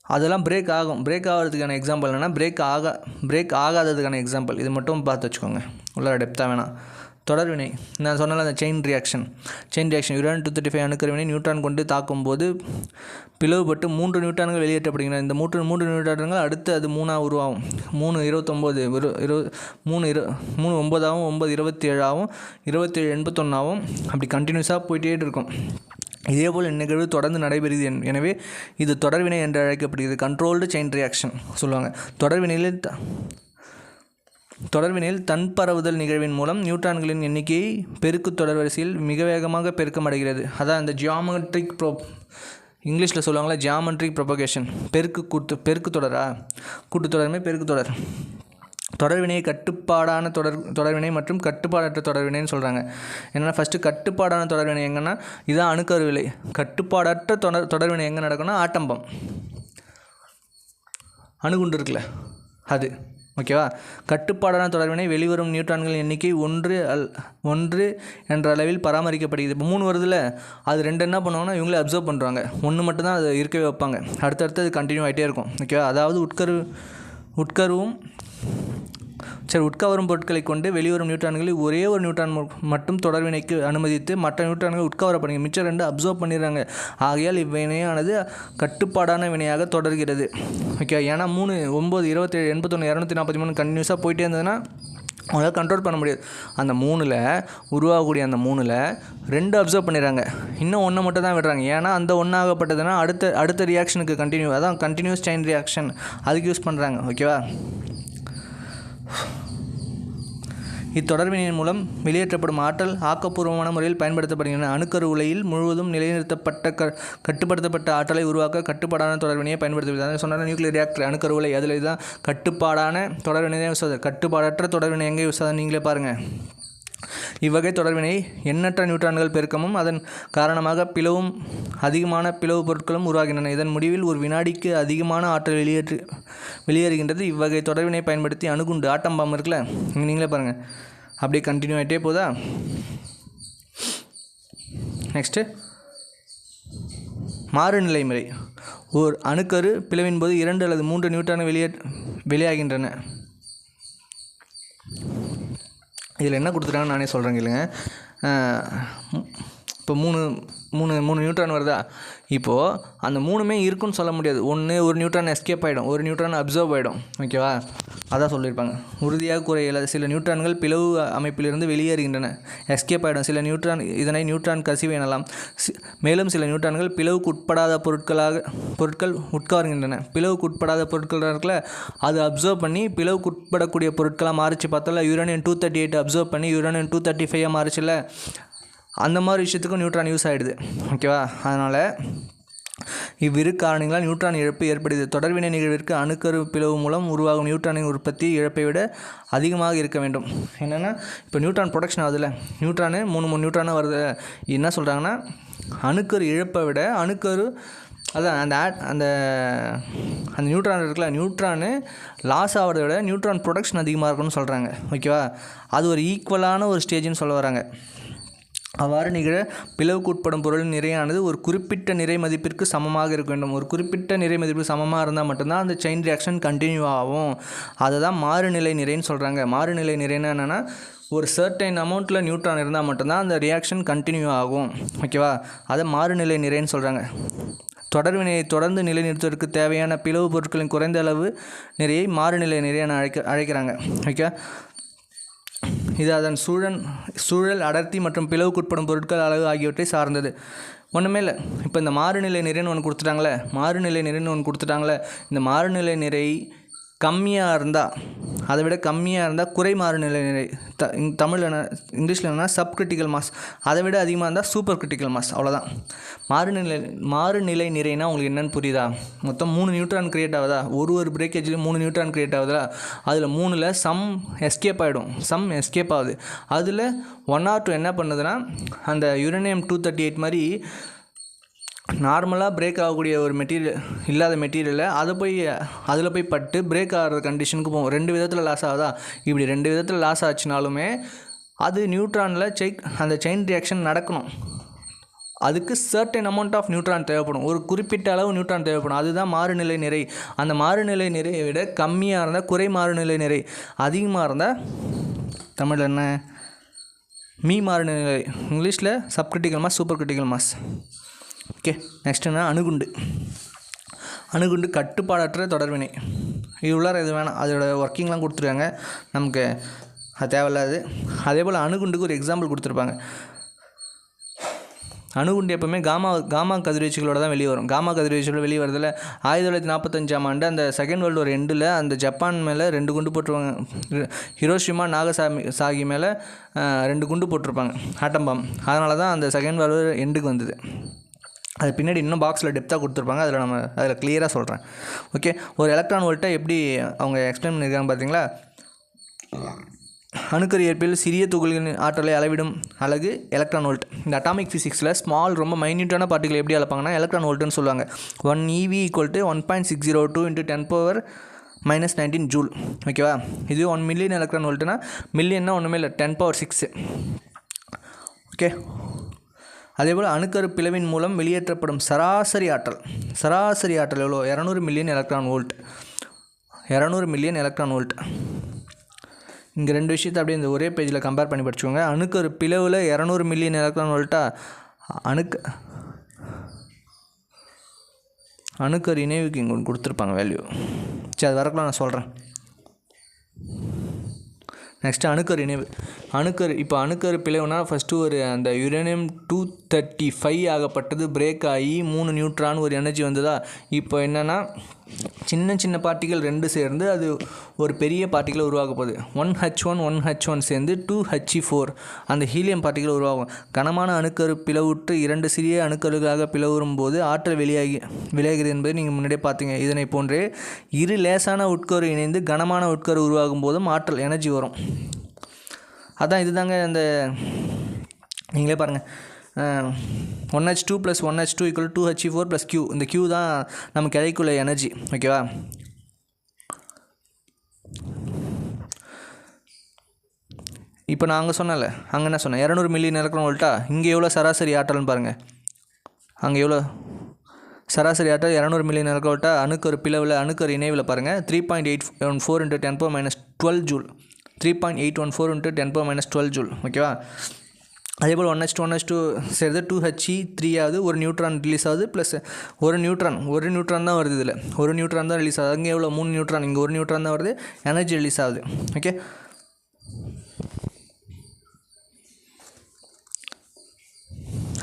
அதெல்லாம் பிரேக் ஆகும். பிரேக் ஆகிறதுக்கான எக்ஸாம்பிள் என்னென்னா பிரேக் ஆகாததுக்கான எக்ஸாம்பிள். இது மட்டும் பார்த்து வச்சுக்கோங்க, உள்ள டெப்த்தாக வேணாம். தொடர்வினை நான் சொன்னால அந்த செயின் ரியாக்ஷன் யுரேனியம் 235 அணுக்கருவினை நியூட்ரான் கொண்டு தாக்கும்போது பிளவுபட்டு 3 நியூட்ரான்கள் வெளியேற்றப்படுகின்றன. இந்த 3 நியூட்ரான்கள் அடுத்து அது 3 உருவாகும். 3 29 3 9 ஆகும், 9 27 ஆகும், 27 81 ஆகும். அப்படி கண்டினியூஸாக போயிட்டே இருக்கும். இதேபோல் இந்நிகழ்வு தொடர்ந்து நடைபெறுகிறது. எனவே இது தொடர்வினை என்று அழைக்கப்படுகிறது. கண்ட்ரோல்டு செயின் ரியாக்ஷன் சொல்லுவாங்க. தொடர்வினையில் தன்பரவுதல் நிகழ்வின் மூலம் நியூட்ரான்களின் எண்ணிக்கை பெருக்கு தொடர் வரிசையில் மிக வேகமாக பெருக்கமடைகிறது. அதான் இந்த ஜியாமெட்ரிக் இங்கிலீஷில் சொல்லுவாங்களா, ஜியாமெட்ரிக் ப்ரொபகேஷன். பெருக்கு தொடரா, கூட்டுத்தொடர்மே பெருக்கு தொடர். தொடர்வினையை கட்டுப்பாடான தொடர்வினை மற்றும் கட்டுப்பாடற்ற தொடர்வினைன்னு சொல்கிறாங்க. என்னென்னா ஃபஸ்ட்டு கட்டுப்பாடான தொடர்வினை எங்கன்னா இதுதான் அணுக்கருவிலை. கட்டுப்பாடற்ற தொடர்வினை எங்கே நடக்கும்னா ஆட்டம்பம், அணுகுண்டு இருக்குல்ல அது. ஓகேவா? கட்டுப்பாடான தொடர்வினை வெளிவரும் நியூட்ரான்களின் எண்ணிக்கை 1 என்ற அளவில் பராமரிக்கப்படுகிறது. இப்போ 3 வருதுல்ல, அது 2 என்ன பண்ணுவாங்கன்னா இவங்களே அப்சர்வ் பண்ணுறாங்க. 1 மட்டும்தான் அது இருக்கவே வைப்பாங்க. அடுத்தடுத்து அது கண்டினியூ ஆகிட்டே இருக்கும். ஓகேவா? அதாவது உட்கவரும் பொருட்களை கொண்டு வெளிவரும் நியூட்ரான்களில் ஒரே ஒரு நியூட்ரான் மட்டும் தொடர்வினைக்கு அனுமதித்து மற்ற நியூட்ரான்கள் உட்கவரப்படுங்க, மிச்சம் 2 அப்சர்வ் பண்ணிடுறாங்க. ஆகையால் இவ்வினையானது கட்டுப்பாடான வினையாக தொடர்கிறது. ஓகே, ஏன்னா 3 9 27 81 243 கண்டினியூஸாக போயிட்டே இருந்ததுன்னா அவங்களால கண்ட்ரோல் பண்ண முடியாது. அந்த 3ல் உருவாகக்கூடிய அந்த 3ல் 2 அப்சர்வ் பண்ணிடுறாங்க, இன்னும் 1 மட்டும் தான் விடுறாங்க. ஏன்னா அந்த 1 ஆகப்பட்டதுன்னா அடுத்த ரியாக்ஷனுக்கு அதான் கண்டினியூஸ் செயின் ரியாக்ஷன் அதுக்கு யூஸ் பண்ணுறாங்க. ஓகேவா, இத்தொடர்பினின் மூலம் வெளியேற்றப்படும் ஆற்றல் ஆக்கப்பூர்வமான முறையில் பயன்படுத்தப்படுகின்றன. அணுக்கரு உலையில் முழுவதும் நிலைநிறுத்தப்பட்ட கட்டுப்படுத்தப்பட்ட ஆற்றலை உருவாக்க கட்டுப்பாடான தொடர்பினையை பயன்படுத்துவது. சொன்னால் நியூக்ளியர் ரியாக்டர் அணுக்கரு உலை அதில் தான் கட்டுப்பாடான தொடர்பினை தான் யூஸ் ஆகுது. கட்டுப்பாடற்ற தொடர்பினை எங்கே யூஸ் ஆகுது நீங்களே பாருங்கள். இவ்வகை தொடர்பினை எண்ணற்ற நியூட்ரான்கள் பெருக்கமும் அதன் காரணமாக அதிகமான பிளவு பொருட்களும் உருவாகின்றன. இதன் முடிவில் ஒரு வினாடிக்கு அதிகமான ஆற்றல் வெளியேறுகின்றது. இவ்வகை தொடர்பினை பயன்படுத்தி அணுகுண்டு ஆட்டம் பாம்பு இருக்குல்ல, நீங்களே பாருங்கள், அப்படியே கண்டினியூ ஆகிட்டே போதா. நெக்ஸ்ட்டு மாறுநிலை முறை. ஓர் அணுக்கரு பிளவின் போது 2 அல்லது 3 நியூட்ரான் வெளியாகின்றன. இதில் என்ன கொடுத்துட்டாங்கன்னு நானே சொல்கிறேங்க இல்லைங்க. இப்போ மூணு நியூட்ரான் வருதா, இப்போது அந்த 3மே இருக்குன்னு சொல்ல முடியாது. ஒரு நியூட்ரான் எஸ்கேப் ஆகிடும், ஒரு நியூட்ரான் அப்சர்வ் ஆகிடும். ஓகேவா, அதான் சொல்லியிருப்பாங்க. உறுதியாக குறையில்லாத சில நியூட்ரான்கள் பிளவு அமைப்பிலிருந்து வெளியேறுகின்றன, எஸ்கேப் ஆகிடும். சில இதனை நியூட்ரான் கசிவு எனலாம். மேலும் சில நியூட்ரான்கள் பிளவுக்கு உட்படாத பொருட்கள் உட்காருகின்றன. பிளவுக்கு உட்படாத பொருட்கள் இருக்குல்ல, அது அப்சர்வ் பண்ணி பிளவுக்கு உட்படக்கூடிய பொருட்களாக மாறிச்சு. பார்த்தால யுரேனியம் 238 அப்சர்வ் பண்ணி யுரேனியம் 235 மாறிச்சுல, அந்த மாதிரி விஷயத்துக்கும் நியூட்ரான் யூஸ் ஆகிடுது. ஓகேவா, அதனால் இவ்விரு காரணங்களால் நியூட்ரான் இழப்பு ஏற்படுது. தொடர்வினை நிகழ்விற்கு அணுக்கரு பிளவு மூலம் உருவாகும் நியூட்ரானின் உற்பத்தி இழப்பை விட அதிகமாக இருக்க வேண்டும். என்னென்னா, இப்போ நியூட்ரான் ப்ரொடக்ஷன் ஆகுதுல்ல, நியூட்ரானு 3 நியூட்ரானாக வருது. என்ன சொல்கிறாங்கன்னா, அணுக்கரு இழப்பை விட அணுக்கரு அதான் அந்த நியூட்ரான் இருக்குல்ல, நியூட்ரானு லாஸ் ஆகிறத விட நியூட்ரான் ப்ரொடக்ஷன் அதிகமாக இருக்குன்னு சொல்கிறாங்க. ஓகேவா, அது ஒரு ஈக்குவலான ஒரு ஸ்டேஜ்னு சொல்ல வராங்க. அவ்வாறு நிகழ பிளவுக்கு உட்படும் பொருளின் நிறையானது ஒரு குறிப்பிட்ட நிறை மதிப்பிற்கு சமமாக இருக்க வேண்டும். ஒரு குறிப்பிட்ட நிறை மதிப்பு சமமாக இருந்தால் மட்டும்தான் அந்த செயின் ரியாக்ஷன் கண்டினியூ ஆகும். அதை தான் மாறுநிலை நிறைன்னு சொல்கிறாங்க. மாறுநிலை நிறைன்னா என்னென்னா, ஒரு சர்டைன் அமௌண்ட்டில் நியூட்ரான் இருந்தால் மட்டும்தான் அந்த ரியாக்ஷன் கண்டினியூ ஆகும். ஓகேவா, அதை மாறுநிலை நிறைன்னு சொல்கிறாங்க. தொடர்வினையை தொடர்ந்து நிலைநிறுத்துவதற்கு தேவையான பிளவு பொருட்களின் குறைந்த அளவு நிறையை மாறுநிலை நிறையான அழைக்கிறாங்க. ஓகே, இது அதன் சூழல் அடர்த்தி மற்றும் பிளவுக்குட்படும் பொருட்கள் அளவு ஆகியவற்றை சார்ந்தது. ஒன்றுமே இல்லை. இப்போ இந்த மாறுநிலை நிறைன்னு ஒன்று கொடுத்துட்டாங்களே, இந்த மாறுநிலை நிறை கம்மியாக இருந்தால், அதை விட கம்மியாக இருந்தால் குறை மாறுநிலை நிறை, தமிழில் இங்கிலீஷில் என்னன்னா சப் கிரிட்டிக்கல் மாஸ், அதை விட அதிகமாக இருந்தால் சூப்பர் கிரிட்டிக்கல் மாஸ். அவ்வளோதான். மாறுநிலை நிறைனா உங்களுக்கு என்னென்னு புரியுதா? மொத்தம் 3 நியூட்ரான் கிரியேட் ஆகுதா, ஒரு பிரேக்கேஜில் 3 நியூட்ரான் கிரியேட் ஆகுதா, அதில் 3ல் சம் எஸ்கேப் ஆகுது. அதில் 1 or 2 என்ன பண்ணுதுன்னா, அந்த யுரேனியம் 238 மாதிரி நார்மலாக பிரேக் ஆகக்கூடிய ஒரு மெட்டீரியலை அதில் போய் பட்டு பிரேக் ஆகிற கண்டிஷனுக்கு போகும். 2 விதத்தில் லாஸ் ஆகுதா? இப்படி 2 விதத்தில் லாஸ் ஆச்சுனாலுமே அது நியூட்ரானில் அந்த செயின் ரியாக்ஷன் நடக்கணும். அதுக்கு சர்டன் அமௌண்ட் ஆஃப் நியூட்ரான் தேவைப்படும், ஒரு குறிப்பிட்ட அளவு நியூட்ரான் தேவைப்படும். அதுதான் மாறுநிலை நிறை. அந்த மாறுநிலை நிறையை விட கம்மியாக இருந்தால் குறை மாறுநிலை நிறை, அதிகமாக இருந்தால் தமிழில் என்ன மாறுநிலை நிறை, இங்கிலீஷில் sub critical mass, super critical mass. Okay, next என்ன, அணுகுண்டு கட்டுப்பாடற்ற தொடர்வினை. இது உள்ளார இது வேணாம், அதோட ஒர்க்கிங்லாம் கொடுத்துருக்காங்க, நமக்கு அது தேவையில்லாது. அதே போல் அணுகுண்டுக்கு ஒரு எக்ஸாம்பிள் கொடுத்துருப்பாங்க. அணுகுண்டு எப்போவுமே காமா கதிர்வீச்சுகளோட தான் வெளியே வரும். காமா கதிர்வீச்சுகளோட வெளியே வரதில் 1945ஆம் ஆண்டு அந்த செகண்ட் வேர்ல்டு வார் எண்டில் அந்த ஜப்பான் மேலே 2 குண்டு போட்டுருவாங்க. ஹிரோஷிமா நாகசாகி மேலே 2 குண்டு போட்டிருப்பாங்க, ஆட்டம் பாம். அதனால தான் அந்த செகண்ட் வேர்ல்டு வார் எண்டுக்கு வந்தது. அது பின்னாடி இன்னும் பாக்ஸில் டெப்த்தாக கொடுத்துருப்பாங்க, அதில் கிளியராக சொல்கிறேன். ஓகே, ஒரு எலக்ட்ரான் வோல்ட்டை எப்படி அவங்க எக்ஸ்பிளைன் பண்ணியிருக்காங்க பார்த்தீங்களா? அணுக்கரு இயற்பியல் சிறிய துகள்களின் ஆற்றலை அளவிடும் அலகு எலக்ட்ரான் வோல்ட். இந்த அட்டாமிக் ஃபிசிக்ஸில் ரொம்ப மைன்யூட்டான பார்ட்டிகள் எப்படி அளப்பாங்கன்னா எலக்ட்ரான் வோல்ட்டுன்னு சொல்லுவாங்க. 1 EV = 1.602 × 10⁻⁻19 ஜூல். ஓகேவா, இது 1 மில்லியன் எலக்ட்ரான் வோல்ட்டுனா, மில்லியன்னா ஒன்றுமே இல்லை, 10⁻6. ஓகே, அதேபோல் அணுக்கரு பிளவின் மூலம் வெளியேற்றப்படும் சராசரி ஆற்றல் எவ்வளோ? 200 million electron volt. 200 million electron volt. இங்கே ரெண்டு விஷயத்தை அப்படியே இந்த ஒரே பேஜில் கம்பேர் பண்ணி படிச்சுக்கோங்க. அணுக்கரு பிளவில் 200 மில்லியன் எலக்ட்ரான் வோல்ட்டா, அணுக்கரு இணைவுக்கு இங்கே ஒன்று கொடுத்துருப்பாங்க வேல்யூ. சரி, அது வரக்கலாம், நான் சொல்கிறேன். நெக்ஸ்ட்டு அணுக்கரு இணைவு. இப்போ அணுக்கரு பிளவுனா ஃபஸ்ட்டு ஒரு அந்த யுரேனியம் 235 ஆகப்பட்டது பிரேக் ஆகி 3 நியூட்ரான் ஒரு எனர்ஜி வந்ததா. இப்போ என்னென்னா சின்ன சின்ன பார்ட்டிகள் 2 சேர்ந்து அது ஒரு பெரிய பார்ட்டிகளை உருவாக்க போகுது. 1H1 சேர்ந்து 2He4 அந்த ஹீலியம் பார்ட்டிகள் உருவாகும். கனமான அணுக்கரு பிளவுற்று 2 சிறிய அணுக்கருகளாக பிளவுறும் போது ஆற்றல் விளையாகிறது என்பதை நீங்கள் முன்னாடியே பார்த்தீங்க. இதனை போன்றே இரு லேசான உட்கரு இணைந்து கனமான உட்கரு உருவாகும் போதும் ஆற்றல் எனர்ஜி வரும். அதான் இதுதாங்க அந்த நீங்களே பாருங்கள், 1H2 + 1H2 = 2He4 + Q. இந்த Q தான் நமக்கு கிடைக்குள்ள எனர்ஜி. ஓகேவா? இப்போ நான் அங்கே சொன்னல, அங்கே என்ன சொன்னேன், 200 மில்லியன் எலக்ட்ரான் வோல்ட்டா. இங்கே எவ்வளோ சராசரி ஆற்றல்னு பாருங்கள். அங்கே எவ்வளோ சராசரி ஆற்றல் 200 மில்லியன் எலக்ட்ரான் வோல்ட்டா. அணுக்கரு பிளவில் அணுக்கரு இணைவில் பாருங்கள், 3.814 × 10⁻12 ஜூல். 3.814 × 10⁻12 ஜூல். ஓகேவா? அதேபோல் 1H2 சேர்ந்து 2He3 ஆகுது. ஒரு நியூட்ரான் ரிலீஸ் ஆகுது. ப்ளஸ் ஒரு நியூட்ரான் தான் வருது. இதில் ஒரு நியூட்ரான் தான் ரிலீஸ் ஆகுது. அங்கே எவ்வளோ 3 நியூட்ரான், இங்கே ஒரு நியூட்ரான் தான் வருது. எனர்ஜி ரிலீஸ் ஆகுது. ஓகே,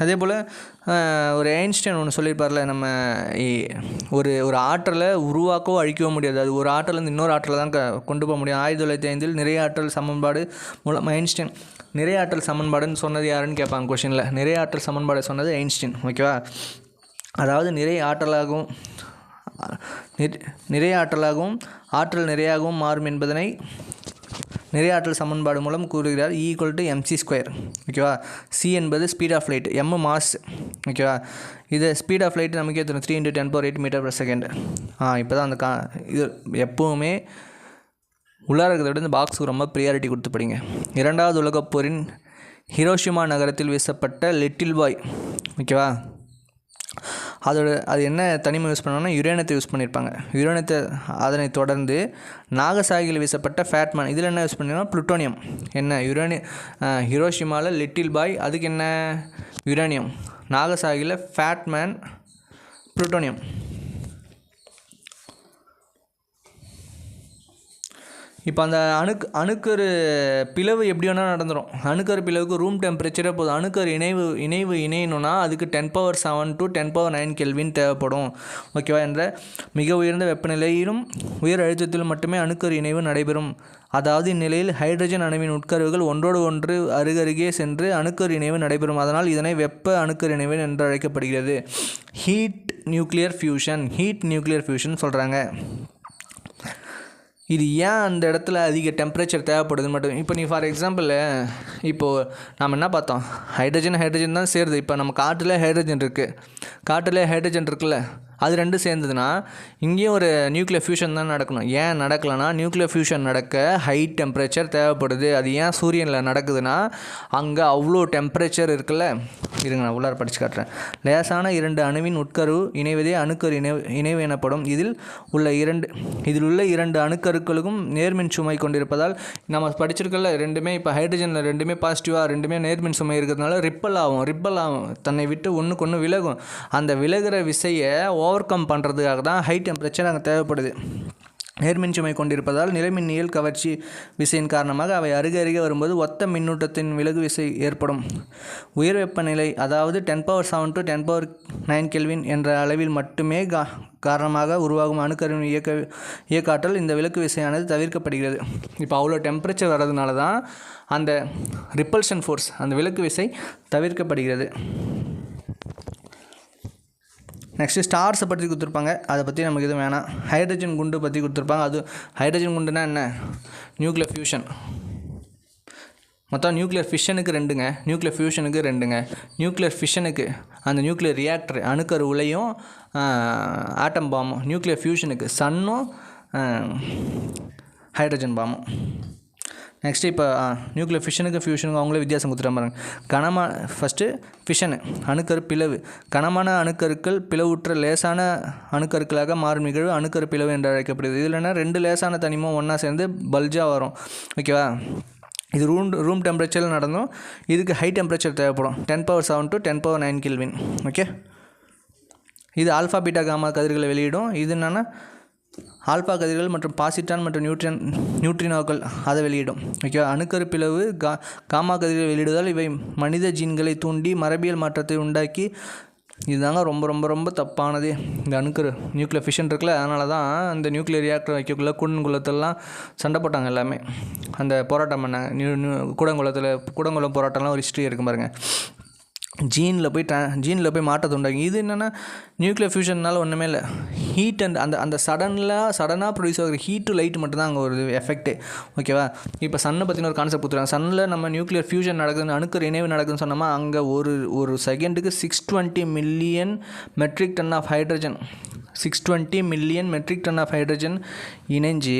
அதே போல் ஒரு ஐன்ஸ்டைன் ஒன்று சொல்லியிருப்பார்ல, நம்ம ஒரு ஆற்றலை உருவாக்கவோ அழிக்கவோ முடியாது. அது ஒரு ஆற்றலேருந்து இன்னொரு ஆற்றலை தான் கொண்டு போக முடியும். 1905 நிறைய ஆற்றல் சமன்பாடு மூலம் ஐன்ஸ்டைன் நிறைய ஆற்றல் சமன்பாடுன்னு சொன்னது யாருன்னு கேட்பாங்க கொஷினில். நிறைய ஆற்றல் சமன்பாடு சொன்னது ஐன்ஸ்டைன். ஓகேவா? அதாவது நிறைய ஆற்றலாகவும் ஆற்றல் நிறையாகவும் மாறும் என்பதனை நிறைய ஆற்றல் சமன்பாடு மூலம் கூறுகிறார். E = mc². ஓகேவா? C என்பது speed of light, m mass. ஓகேவா? இது ஸ்பீட் ஆஃப் லைட் நமக்கே தெரியும், 3 × 10⁸ m/s. இப்போ தான் அந்த இது எப்போவுமே உள்ளார இருக்கிறத விட இந்த பாக்ஸுக்கு ரொம்ப ப்ரியாரிட்டி கொடுத்து படிங்க. 2வது உலகப் போரின் ஹிரோஷிமா நகரத்தில் வீசப்பட்ட லிட்டில் பாய். ஓகேவா? அது என்ன தனிமை யூஸ் பண்ணாங்கன்னா யுரேனியத்தை யூஸ் பண்ணியிருப்பாங்க. அதனை தொடர்ந்து நாகசாகியில் வீசப்பட்ட ஃபேட்மேன். இதில் என்ன யூஸ் பண்ணிங்கன்னா புளுட்டோனியம். என்ன ஹிரோஷிமாவில் லிட்டில் பாய், அதுக்கு என்ன யுரேனியம். நாகசாகியில் fatman, plutonium. இப்போ அந்த அணுக்கரு பிளவு எப்படி வேணால் நடந்துடும். அணுக்கரு பிளவுக்கு ரூம் டெம்பரேச்சரே போதும். அணுக்கரு இணையணும்னா அதுக்கு 10⁻7 to 10⁻9 கெல்வின் தேவைப்படும். ஓகேவா? என்ற மிக உயர்ந்த வெப்பநிலையிலும் உயர் அழுத்தத்திலும் மட்டுமே அணுக்கரு இணைவு நடைபெறும். அதாவது இந்நிலையில் ஹைட்ரஜன் அணுவின் உட்கருவுகள் ஒன்றோடு ஒன்று அருகருகே சென்று அணுக்கரு இணைவு நடைபெறும். அதனால் இதனை வெப்ப அணுக்கரு இணைவு என்று அழைக்கப்படுகிறது. ஹீட் நியூக்ளியர் ஃபியூஷன் சொல்கிறாங்க. இது ஏன் அந்த இடத்துல அதிக டெம்பரேச்சர் தேவைப்படுது மட்டும். இப்போ நீ ஃபார் எக்ஸாம்பிள் இப்போது நம்ம என்ன பார்த்தோம், ஹைட்ரஜன் தான் சேருது. இப்போ நம்ம காற்றில் ஹைட்ரஜன் இருக்குல்ல, அது ரெண்டும் சேர்ந்ததுன்னா இங்கேயும் ஒரு நியூக்ளியர் ஃபியூஷன் தான் நடக்கணும். ஏன் நடக்கலைன்னா நியூக்ளியர் ஃபியூஷன் நடக்க ஹை டெம்பரேச்சர் தேவைப்படுது. அது ஏன் சூரியனில் நடக்குதுன்னா அங்கே அவ்வளோ டெம்பரேச்சர் இருக்குல்ல. இருங்க, நான் உள்ளார படித்து காட்டுறேன். லேசான 2 அணுவின் உட்கரு இணைவதே அணுக்கரு இணைவு எனப்படும். இதில் உள்ள 2 அணுக்கருக்களுக்கும் நேர்மின் சுமை கொண்டிருப்பதால் நம்ம படிச்சிருக்கல ரெண்டுமே. இப்போ ஹைட்ரஜனில் ரெண்டுமே பாசிட்டிவாக, ரெண்டுமே நேர்மின் சுமை இருக்கிறதுனால ரிப்பல் ஆகும், தன்னை விட்டு ஒன்றுக்கு ஒன்று விலகும். அந்த விலகிற விசையை ஓவர் கம் பண்ணுறதுக்காக தான் ஹை டெம்பரேச்சர் அங்கே தேவைப்படுது. நேர்மின் சுமை கொண்டிருப்பதால் நிலைமின்னியல் கவர்ச்சி விசையின் காரணமாக அவை அருகே வரும்போது ஒத்த மின்னூட்டத்தின் விலகு விசை ஏற்படும். உயர் வெப்பநிலை, அதாவது 10⁻7 to 10⁻9 கெல்வின் என்ற அளவில் மட்டுமே காரணமாக உருவாகும் அணுக்கருவின் இயக்காற்றல் இந்த விலக்கு விசையானது தவிர்க்கப்படுகிறது. இப்போ அவ்வளோ டெம்பரேச்சர் வர்றதுனால தான் அந்த ரிப்பல்ஷன் ஃபோர்ஸ், அந்த விலக்கு விசை தவிர்க்கப்படுகிறது. நெக்ஸ்ட்டு ஸ்டார்ஸை பற்றி கொடுத்துருப்பாங்க, அதை பற்றி நமக்கு எதுவும் வேணாம். ஹைட்ரஜன் குண்டு பற்றி கொடுத்துருப்பாங்க. அது ஹைட்ரஜன் குண்டுனா என்ன, நியூக்ளியர் ஃபியூஷன். மொத்தம் நியூக்ளியர் ஃபிஷனுக்கு 2ங்க, நியூக்ளியர் ஃபியூஷனுக்கு 2ங்க. நியூக்ளியர் ஃபிஷனுக்கு அந்த நியூக்ளியர் ரியாக்டர் அணுக்கரு உலையும் ஆட்டம் பாம்பும். நியூக்ளியர் ஃபியூஷனுக்கு சன்னும் ஹைட்ரஜன் பாம்பும். நெக்ஸ்ட்டு இப்போ நியூக்ளியர் ஃபிஷனுக்கு ஃபியூஷனுக்கு அவங்களே வித்தியாசம் கொடுத்துட்டு பாருங்க. ஃபஸ்ட்டு ஃபிஷனு அணுக்கரு பிளவு. கனமான அணுக்கருக்கள் பிளவுற்ற லேசான அணுக்கருக்களாக மாறும் நிகழ்வு அணுக்கரு பிளவு என்று அழைக்கப்படுது. இதில்னா 2 லேசான தனிமம் ஒன்றா சேர்ந்து பல்ஜாக வரும். ஓகேவா? இது ரூம் டெம்பரேச்சரில் நடந்தும் இதுக்கு ஹை டெம்பரேச்சர் தேவைப்படும். 10⁻7 to 10⁻9 கெல்வின். ஓகே, இது ஆல்ஃபா பீட்டா காமா கதிர்களை வெளியிடும். இது என்னென்னா ஆல்ஃபா கதிர்கள் மற்றும் பாசிட்டான் மற்றும் நியூட்ரினோக்கள் அதை வெளியிடும். ஓகே, அணுக்கரு பிளவு காமா கதிர்களை வெளியிடுவதால் இவை மனித ஜீன்களை தூண்டி மரபியல் மாற்றத்தை உண்டாக்கி, இதுதாங்க ரொம்ப ரொம்ப ரொம்ப தப்பானது. இந்த அணுக்கரு நியூக்ளியர் ஃபிஷன் இருக்குல்ல, அதனால தான் இந்த நியூக்ளியர் ரியாக்டர் வைக்கக்குள்ள கூடங்குளத்தெல்லாம் சண்டை போட்டாங்க. எல்லாமே அந்த போராட்டம் பண்ணாங்க. கூடங்குளம் போராட்டம்லாம் ஒரு ஹிஸ்ட்ரி இருக்கும் பாருங்கள். ஜீனில் போய் மாற்றத்தை உண்டாகும். இது என்னென்னா நியூக்ளியர் ஃபியூஷனால் ஒன்றுமே இல்லை. ஹீட் அண்ட் அந்த சடனாக ப்ரொடியூஸ் ஆகிற ஹீட்டு லைட் மட்டும்தான் அங்கே ஒரு எஃபெக்ட்டு. ஓகேவா? இப்போ சன்னை பற்றின ஒரு கான்செப்ட் கொடுத்துருக்காங்க. சன்னில் நம்ம நியூக்ளியர் ஃபியூஷன் நடக்குதுன்னு அணுக்கரு இணைவு நடக்குதுன்னு சொன்னோமா, அங்கே ஒரு செகண்டுக்கு 620 million metric ton of hydrogen 620 million metric ton of hydrogen இணைஞ்சு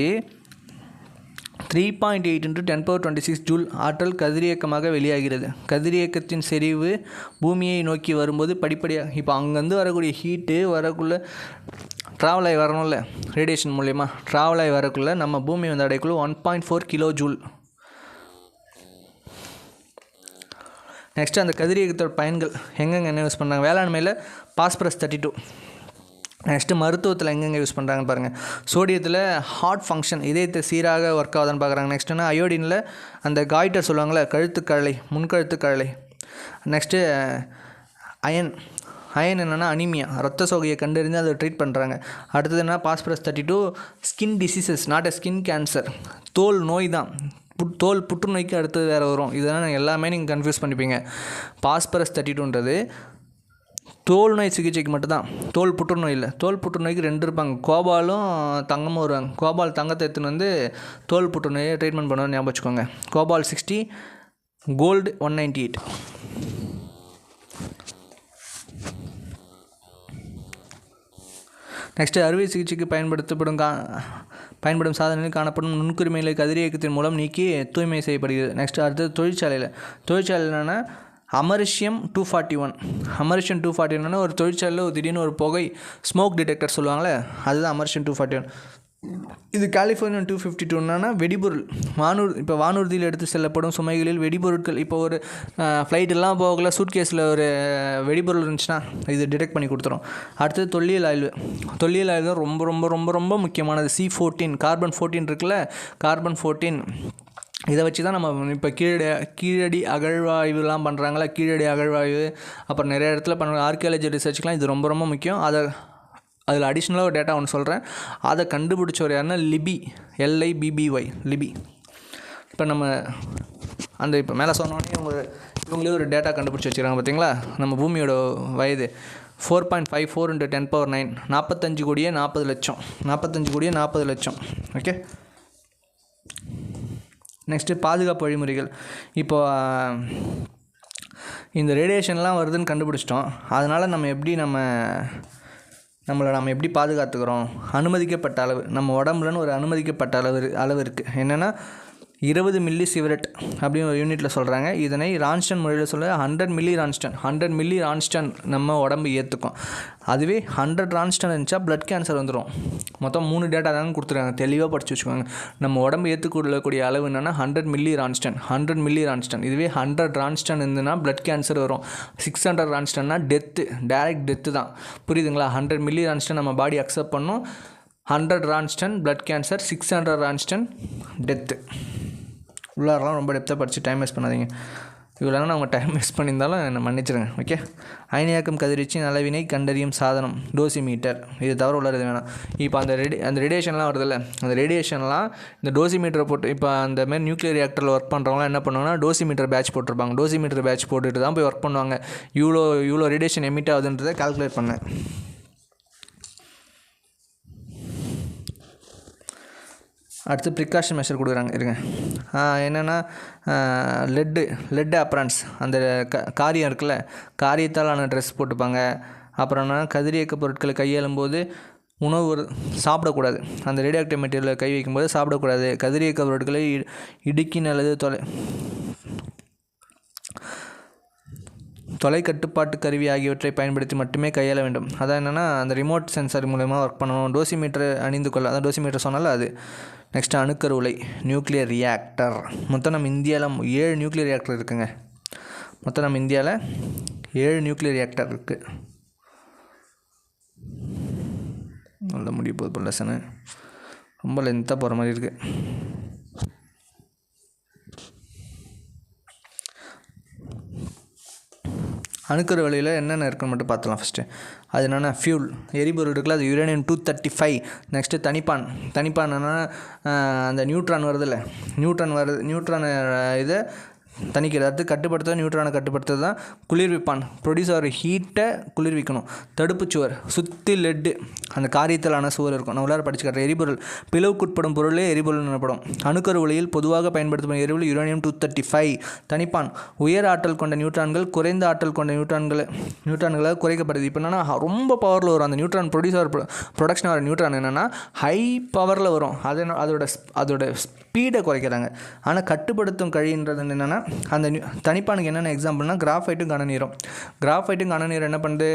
3.8 × 10⁻26 ஜூல் ஆற்றல் கதிரியக்கமாக வெளியாகிறது. கதிரியக்கத்தின் செறிவு பூமியை நோக்கி வரும்போது படிப்படியாக இப்போ அங்கேருந்து வரக்கூடிய ஹீட்டு வரக்குள்ளே ட்ராவல் ஆகி வரணும்ல, ரேடியேஷன் மூலயமா ட்ராவல் ஆகி வரக்குள்ளே நம்ம பூமி வந்து அடைக்குள்ள 1.4 கிலோ ஜூல். நெக்ஸ்ட்டு அந்த கதிரியக்கத்தோட பயன்கள் எங்கெங்கே என்ன யூஸ் பண்ணுறாங்க? வேளாண்மையில் பாஸ்பரஸ் 32. நெக்ஸ்ட்டு மருத்துவத்தில் எங்கெங்கே யூஸ் பண்ணுறாங்கன்னு பாருங்கள். சோடியத்தில் ஹார்ட் ஃபங்க்ஷன், இதயத்தை சீராக ஒர்க் ஆகுதான்னு பார்க்குறாங்க. நெக்ஸ்ட்டுனா அயோடினில் அந்த காய்டர் சொல்லுவாங்களே, கழுத்துக்கழலை, முன்கழுத்துக்கழலை. நெக்ஸ்ட்டு அயன் என்னென்னா அனிமியா, ரத்த சோகையை கண்டறிந்து அதை ட்ரீட் பண்ணுறாங்க. அடுத்தது என்ன? Phosphorus 32 skin diseases, not a skin cancer, தோல் நோய் தான். தோல் புற்றுநோய்க்கு அடுத்தது வேறு வரும். இதெல்லாம் எல்லாமே நீங்கள் கன்ஃபியூஸ் பண்ணிப்பீங்க. பாஸ்பரஸ் 32ன்றது தோல் நோய் சிகிச்சைக்கு மட்டும்தான், தோல் புற்றுநோய் இல்லை. தோல் புற்றுநோய்க்கு 2 இருப்பாங்க, கோபாலும் தங்கமும் வருவாங்க. கோபால் தங்கத்தை எடுத்துன்னு வந்து தோல் புற்றுநோயை ட்ரீட்மெண்ட் பண்ணுவோம், ஞாபகம் வச்சுக்கோங்க. கோபால் 60, கோல்டு 198. நெக்ஸ்ட்டு அறுவை சிகிச்சைக்கு பயன்படும் சாதனங்களில் காணப்படும் நுண்குரிமைகளை கதிரியக்கத்தின் மூலம் நீக்கி தூய்மை செய்யப்படுகிறது. நெக்ஸ்ட்டு அடுத்தது தொழிற்சாலை என்னென்னா அமரிஷியம் 241 ஒரு தொழிற்சாலையில் திடீர்னு ஒரு புகை ஸ்மோக் டிடெக்டர் சொல்லுவாங்களே, அதுதான் அமரிஷியம் 241. இது கலிஃபோர்னியன் 252 வெடிபொருள். வானூர்தியில் எடுத்து செல்லப்படும் சுமைகளில் வெடிபொருட்கள், இப்போ ஒரு ஃப்ளைட்டெல்லாம் போகல, சூட்கேஸில் ஒரு வெடிபொருள் இருந்துச்சுன்னா இது டிடெக்ட் பண்ணி கொடுத்துரும். அடுத்தது தொல்லியல் ஆய்வு தான் ரொம்ப ரொம்ப ரொம்ப ரொம்ப முக்கியமானது. C14 கார்பன் 14 இருக்குல்ல, கார்பன் 14 இதை வச்சு தான் நம்ம இப்போ கீழடி அகழ்வாய்வுலாம் பண்ணுறாங்களா, கீழடி அகழ்வாய்வு, அப்புறம் நிறைய இடத்துல பண்ணுற ஆர்கியாலஜி ரிசர்ச்சுக்கெலாம் இது ரொம்ப ரொம்ப முக்கியம். அதில் அடிஷ்னலாக ஒரு டேட்டா ஒன்று சொல்கிறேன். அதை கண்டுபிடிச்சவர் யாருன்னா லிபி, LIBBY, லிபி. இப்போ நம்ம இப்போ மேலே சொன்னோடனே இவங்களே ஒரு டேட்டா கண்டுபிடிச்சி வச்சுக்கிறாங்க பார்த்தீங்களா. நம்ம பூமியோட வயது 4.54 × 10⁻9, 45 கோடியே 40 லட்சம். ஓகே, நெக்ஸ்ட்டு பாதுகாப்பு வழிமுறைகள். இப்போது இந்த ரேடியேஷன்லாம் வருதுன்னு கண்டுபிடிச்சிட்டோம். அதனால் நம்மளை எப்படி பாதுகாத்துக்கிறோம்? அனுமதிக்கப்பட்ட அளவு, நம்ம உடம்புலன்னு ஒரு அனுமதிக்கப்பட்ட அளவு இருக்குது. என்னென்னா 20 மில்லி சிவரெட் அப்படின்னு ஒரு யூனிட்டில் சொல்கிறாங்க. இதனை ரான்ஸ்டன் முறையில் சொல்ல 100 மில்லி ரான்ஸ்டன் நம்ம உடம்பு ஏற்றுக்கும். அதுவே 100 ரான்ஸ்டன் இருந்துச்சா பிளட் கேன்சர் வந்துடும். மொத்தம் 3 டேட்டா தாங்க கொடுத்துருக்காங்க, தெளிவாக படித்து வச்சுக்கோங்க. நம்ம உடம்பு ஏற்றுக்கொள்ளக்கூடிய அளவு என்னென்னா 100 மில்லி ரான்ஸ்டன். இதுவே 100 ரான்ஸ்டன் இருந்ததுன்னா பிளட் கேன்சர் வரும். 600 ரான்ஸ்டன்னா டைரக்ட் டெத்து தான். புரியுதுங்களா? 100 மில்லி ரான்ஸ்டன் நம்ம பாடி அக்செப்ட் பண்ணும். 100 ரான்ஸ்டன் பிளட் கேன்சர், 600 ரான்ஸ்டன் டெத்து. உள்ளாரெலாம் ரொம்ப டெப்த்தாக படித்து டைம் வேஸ்ட் பண்ணாதீங்க. இவ்வளோ நான் அவங்க டைம் வேஸ்ட் பண்ணியிருந்தாலும் என்னை மன்னிச்சிருங்க. ஓகே, அயனியாக்கம் கதிர்வீச்சின் அளவினை கண்டறியும் சாதனம் டோசிமீட்டர். இது தவிர உள்ளது வேணாம். இப்போ அந்த ரேடியேஷன்லாம் வருதில்ல, அந்த ரேடியேஷன்லாம் இந்த டோசிமீட்டரை போட்டு, இப்போ அந்த மாதிரி நியூக்ளியர் ரியாக்டரில் ஒர்க் பண்ணுறவங்களாம் என்ன பண்ணுவாங்கன்னா டோசிமீட்டர் பேட்ச் போட்டிருப்பாங்க. டோசிமீட்டர் பேட்ச் போட்டுட்டு தான் போய் ஒர்க் பண்ணுவாங்க. இவ்வளோ ரேடியேஷன் எமிட் ஆகுதுன்றதை கால்குலேட் பண்ணேன். அடுத்து ப்ரிகாஷன் மெஷர் கொடுக்குறாங்க, இருங்க. என்னென்னா லெட் அப்ரான்ஸ், அந்த காரியம் இருக்குல்ல, காரியத்தால் ஆன ட்ரெஸ் போட்டுப்பாங்க. அப்புறம் என்ன, கதிரியக்க பொருட்களை கையாளும் போது உணவு சாப்பிடக்கூடாது. அந்த ரேடியோ ஆக்டிவ் மெட்டீரியலில் கை வைக்கும்போது சாப்பிடக்கூடாது. கதிரியக்க பொருட்களை இடுக்கின் அல்லது தொலைக்கட்டுப்பாட்டு கருவி ஆகியவற்றை பயன்படுத்தி மட்டுமே கையாள வேண்டும். அதான் என்னென்னா அந்த ரிமோட் சென்சார் மூலமாக ஒர்க் பண்ணணும். டோசிமீட்டர் அணிந்து கொள்ள, அதான் டோசிமீட்டர் சொன்னால அது. நெக்ஸ்ட்டு அணுக்கரு உலை, நியூக்ளியர் ரியாக்டர். மொத்தம் நம்ம இந்தியாவில் 7 நியூக்ளியர் ரியாக்டர் இருக்குங்க. மொத்தம் நம்ம இந்தியாவில் 7 நியூக்ளியர் ரியாக்டர் இருக்குது. நல்லா முடிய போகுது இப்போ லெசனு, ரொம்ப லென்த்தாக போகிற மாதிரி இருக்குது. அணுக்கரு வழியில் என்னென்ன இருக்குன்னு மட்டும் பார்த்துலாம். ஃபஸ்ட்டு அது என்னென்னா ஃபியூல், எரிபொருள் இருக்குல்ல, அது யுரேனியம் 235. நெக்ஸ்ட்டு தனிப்பான் என்னென்னா அந்த நியூட்ரான் வருதில்ல, நியூட்ரான் இதை தணிக்கிறது. அடுத்து கட்டுப்படுத்துறது, நியூட்ரானை கட்டுப்படுத்துறது தான் குளிர்விப்பான். ப்ரொடியூஸ் ஆகிற ஹீட்டை குளிர்விக்கணும். தடுப்புச்சுவர், சுற்றி லெட்டு, அந்த காரியத்திலான சுவர் இருக்கும். நான் உள்ளார படிச்சு காட்டுறேன். எரிபொருள், பிளவுக்குட்படும் பொருளே எரிபொருள் எனப்படும். அணுக்கரு உலையில் பொதுவாக பயன்படுத்தப்படும் எரிபொருள் யுரேனியம் 235. தனிப்பான், உயர் ஆற்றல் கொண்ட நியூட்ரான்கள் குறைந்த ஆற்றல் கொண்ட நியூட்ரான்களாக குறைக்கப்படுது. இப்போ என்னென்னா ரொம்ப பவரில் வரும் அந்த நியூட்ரான். ப்ரொடக்ஷன் ஆகிற நியூட்ரான் என்னென்னா ஹை பவரில் வரும். அதோட ஸ்பீடை குறைக்கிறாங்க. ஆனால் கட்டுப்படுத்தும் கழின்றது என்னென்னா அந்த தனிப்பானுக்கு என்னென்ன எக்ஸாம்பிள்னால் கிராஃபைட்டும் கனநீரும் என்ன பண்ணுது,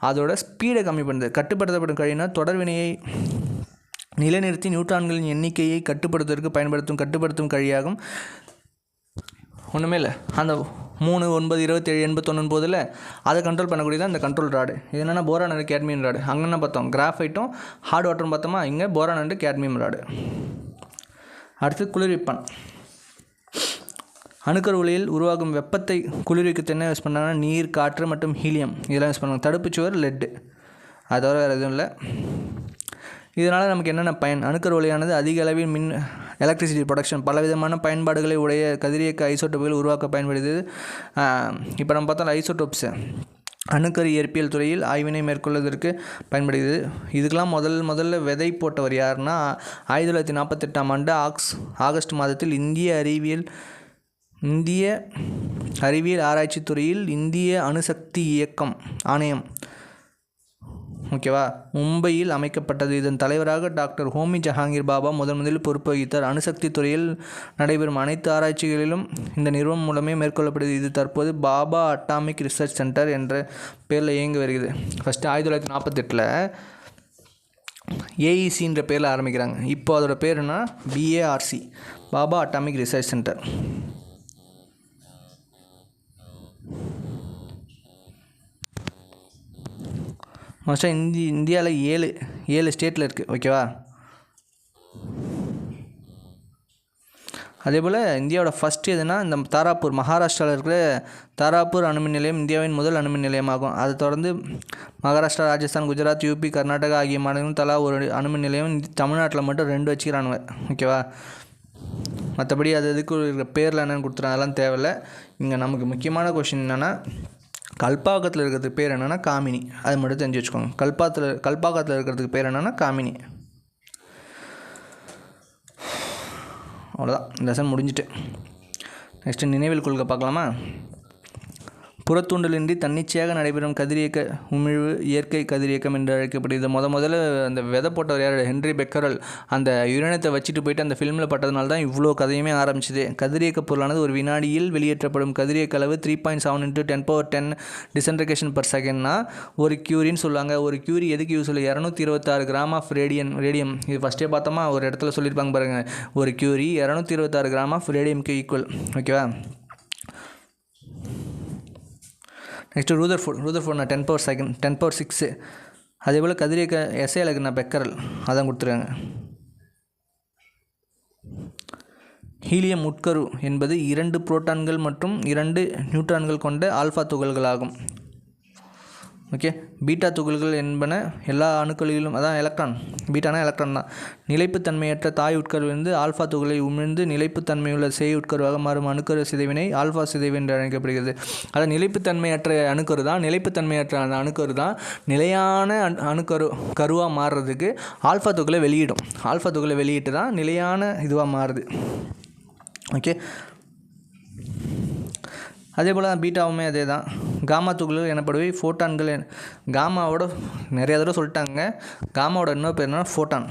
அதோட ஸ்பீடை கம்மி பண்ணுது. கட்டுப்படுத்தப்படும் கழினா தொடர்வினையை நிலைநிறுத்தி நியூட்ரான்களின் எண்ணிக்கையை கட்டுப்படுத்துவதற்கு கட்டுப்படுத்தும் கழியாகும். ஒன்றுமே இல்லை, அந்த 3, 9, 27, 89 போதில் அதை கண்ட்ரோல் பண்ணக்கூடியதான் இந்த கண்ட்ரோல் ராடு. இது என்னென்னா போரான் அண்ட் கேட்மியம் ராடு. அங்கே என்ன பார்த்தோம், கிராஃபைட்டும் ஹார்ட் வாட்டரும் பார்த்தோமா, இங்கே போரான் அண்ட் கேட்மியம் ராடு. அடுத்து குளிர்விப்பான். அணுக்கரு உலையில் உருவாகும் வெப்பத்தை குளிர்விக்க என்ன யூஸ் பண்ணாங்கன்னா நீர், காற்று மற்றும் ஹீலியம் இதெல்லாம் யூஸ் பண்ணுவாங்க. தடுப்புச்சுவர் லெட்டு, அதோட வேறு எதுவும் இல்லை. இதனால் நமக்கு என்னென்ன பயன், அணுக்கரு உலையானது அதிக அளவில் எலக்ட்ரிசிட்டி ப்ரொடக்ஷன் பலவிதமான பயன்பாடுகளை உடைய கதிரியக்க ஐசோட்டோப்புகள் உருவாக்க பயன்படுது. இப்போ நம்ம பார்த்தோம் ஐசோட்டோப்ஸு அணுக்கரு இயற்பியல் துறையில் ஆய்வினை மேற்கொள்வதற்கு பயன்படுகிறது. இதுக்கெல்லாம் முதல்ல விதை போட்டவர் யாருன்னா 1948ஆம் ஆண்டு ஆகஸ்ட் மாதத்தில் இந்திய அறிவியல் ஆராய்ச்சி துறையில் இந்திய அணுசக்தி இயக்கம் ஆணையம், ஓகேவா, மும்பையில் அமைக்கப்பட்டது. இதன் தலைவராக டாக்டர் ஹோமி ஜஹாங்கீர் பாபா முதலில் பொறுப்பு வகித்தார். அணுசக்தி துறையில் நடைபெறும் அனைத்து ஆராய்ச்சிகளிலும் இந்த நிறுவனம் மூலமே மேற்கொள்ளப்படுது. இது தற்போது பாபா அட்டாமிக் ரிசர்ச் சென்டர் என்ற பேரில் இயங்கி வருகிறது. ஃபஸ்ட்டு 1948 ஏஇசின்ற பேரில் ஆரம்பிக்கிறாங்க. இப்போ அதோட பேர் என்ன, BARC, Baba atomic research centre. மோஸ்ட்டாக இந்தியாவில் 7 ஸ்டேட்டில் இருக்குது, ஓகேவா. அதே போல் இந்தியாவோட ஃபஸ்ட்டு எதுனா இந்த தாராப்பூர், மகாராஷ்டிராவில் இருக்கிற தாராப்பூர் அணுமின் நிலையம் இந்தியாவின் முதல் அணுமின் நிலையமாகும். அதை தொடர்ந்து மகாராஷ்டிரா, ராஜஸ்தான், குஜராத், யூபி, கர்நாடகா ஆகிய மாநிலங்களும் தலா ஒரு அணுமின் நிலையம். தமிழ்நாட்டில் மட்டும் 2 வச்சுக்கிறானுங்க, ஓகேவா. மற்றபடி அதுக்கு இருக்கிற பேரில் என்னென்னு கொடுத்துறாங்க, அதெல்லாம் தேவையில்லை. இங்கே நமக்கு முக்கியமான கொஷின் என்னென்னா கல்பாக்கத்தில் இருக்கிறதுக்கு பேர் என்னென்னா காமினி, அது மட்டும் தெரிஞ்சு வச்சுக்கோங்க. கல்பாக்கத்தில் இருக்கிறதுக்கு பேர் என்னென்னா காமினி. அவ்வளோதான், லெசன் முடிஞ்சிட்டு. நெக்ஸ்ட்டு நினைவில் கொள்கை பார்க்கலாமா. புறத்தூண்டலின்றி தன்னிச்சையாக நடைபெறும் கதிரியக்க உமிழ்வு இயற்கை கதிரியக்கம் என்று அழைக்கப்படுகிறது. முதல்ல அந்த விதை போட்டவர் யார், ஹென்ரி பெக்கரல். அந்த யுரேனியத்தை வச்சுட்டு போயிட்டு அந்த ஃபிலிமில் பட்டதுனால தான் இவ்வளோ கதையுமே ஆரம்பிச்சிது. கதிரியக்க பொருளானது ஒரு வினாடியில் வெளியேற்றப்படும் கதிரியக்க அளவு 3.7 × 10⁻10 டிசன்ட்ரிகேஷன் பர் செகண்ட்னா ஒரு கியூரின்னு சொல்லுவாங்க. ஒரு கியூரி எதுக்கு யூஸ் இல்லை, 226 கிராம் ஆஃப் ரேடியம். இது ஃபஸ்ட்டே பார்த்தோமா, ஒரு இடத்துல சொல்லியிருப்பாங்க பாருங்கள், ஒரு கியூரி 226 கிராம் ஆஃப் ரேடியம்க்கு ஈக்குவல், ஓகேவா. நெக்ஸ்ட்டு ரூதர்ஃபோர்ட்னா 10⁻6. அதே போல் கதிரியக்க எஸ்ஐ நான் பெக்கரல் அதான் கொடுத்துருக்காங்க. ஹீலியம் உட்கரு என்பது 2 புரோட்டான்கள் மற்றும் 2 நியூட்ரான்கள் கொண்ட ஆல்ஃபா துகள்களாகும். ஓகே, பீட்டா துகள்கள் என்பன எல்லா அணுக்களிலும், அதான் எலக்ட்ரான், பீட்டானா எலக்ட்ரான் தான். நிலைப்புத்தன்மையற்ற தாய் உட்கருவிலிருந்து ஆல்ஃபா துகளை உமிழ்ந்து நிலைப்புத்தன்மையுள்ள சேய் உட்கருவாக மாறும் அணுக்கரு சிதைவினை ஆல்ஃபா சிதைவு என்று அழைக்கப்படுகிறது. அதாவது நிலைப்புத்தன்மையற்ற அணுக்கரு தான், நிலைப்புத்தன்மையற்ற அந்த அணுக்கரு தான் நிலையான கருவாக மாறுறதுக்கு ஆல்ஃபா துகளை வெளியிடும். ஆல்ஃபா துகளை வெளியிட்டு தான் நிலையான இதுவாக மாறுது, ஓகே. அதே போல் பீட்டாவுமே அதே தான், காமா துகள்கள் எனப்படுவை ஃபோட்டான்கள். காமாவோட நிறைய தடவை சொல்லிட்டாங்க. காமாவோட இன்னொரு பேர் என்னன்னா ஃபோட்டான்.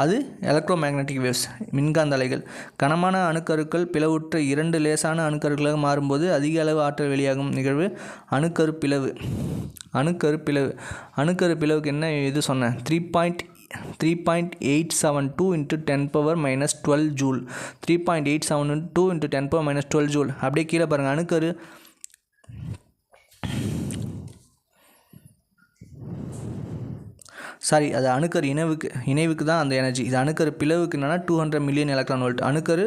அது எலக்ட்ரோ மேக்னட்டிக் வேவ்ஸ், மின்காந்த அலைகள். கனமான அணுக்கருக்கள் பிளவுற்ற 2 லேசான அணுக்கருக்களாக மாறும்போது அதிக அளவு ஆற்றல் வெளியாகும் நிகழ்வு அணுக்கரு பிளவு. அணுக்கரு பிளவுக்கு என்ன இது சொன்னேன்? 3.872 × 10⁻⁻12 ஜூல். 3.872 × 10⁻⁻12 ஜூல். அப்படியே கீழே பாருங்கள். அணுக்கரு அது அணுக்கரு இணைவுக்கு தான் அந்த எனர்ஜி. இது அணுக்கரு பிளவுக்கு என்னென்னா 200 மில்லியன் எலக்ட்ரான் வோல்ட். அணுக்கரு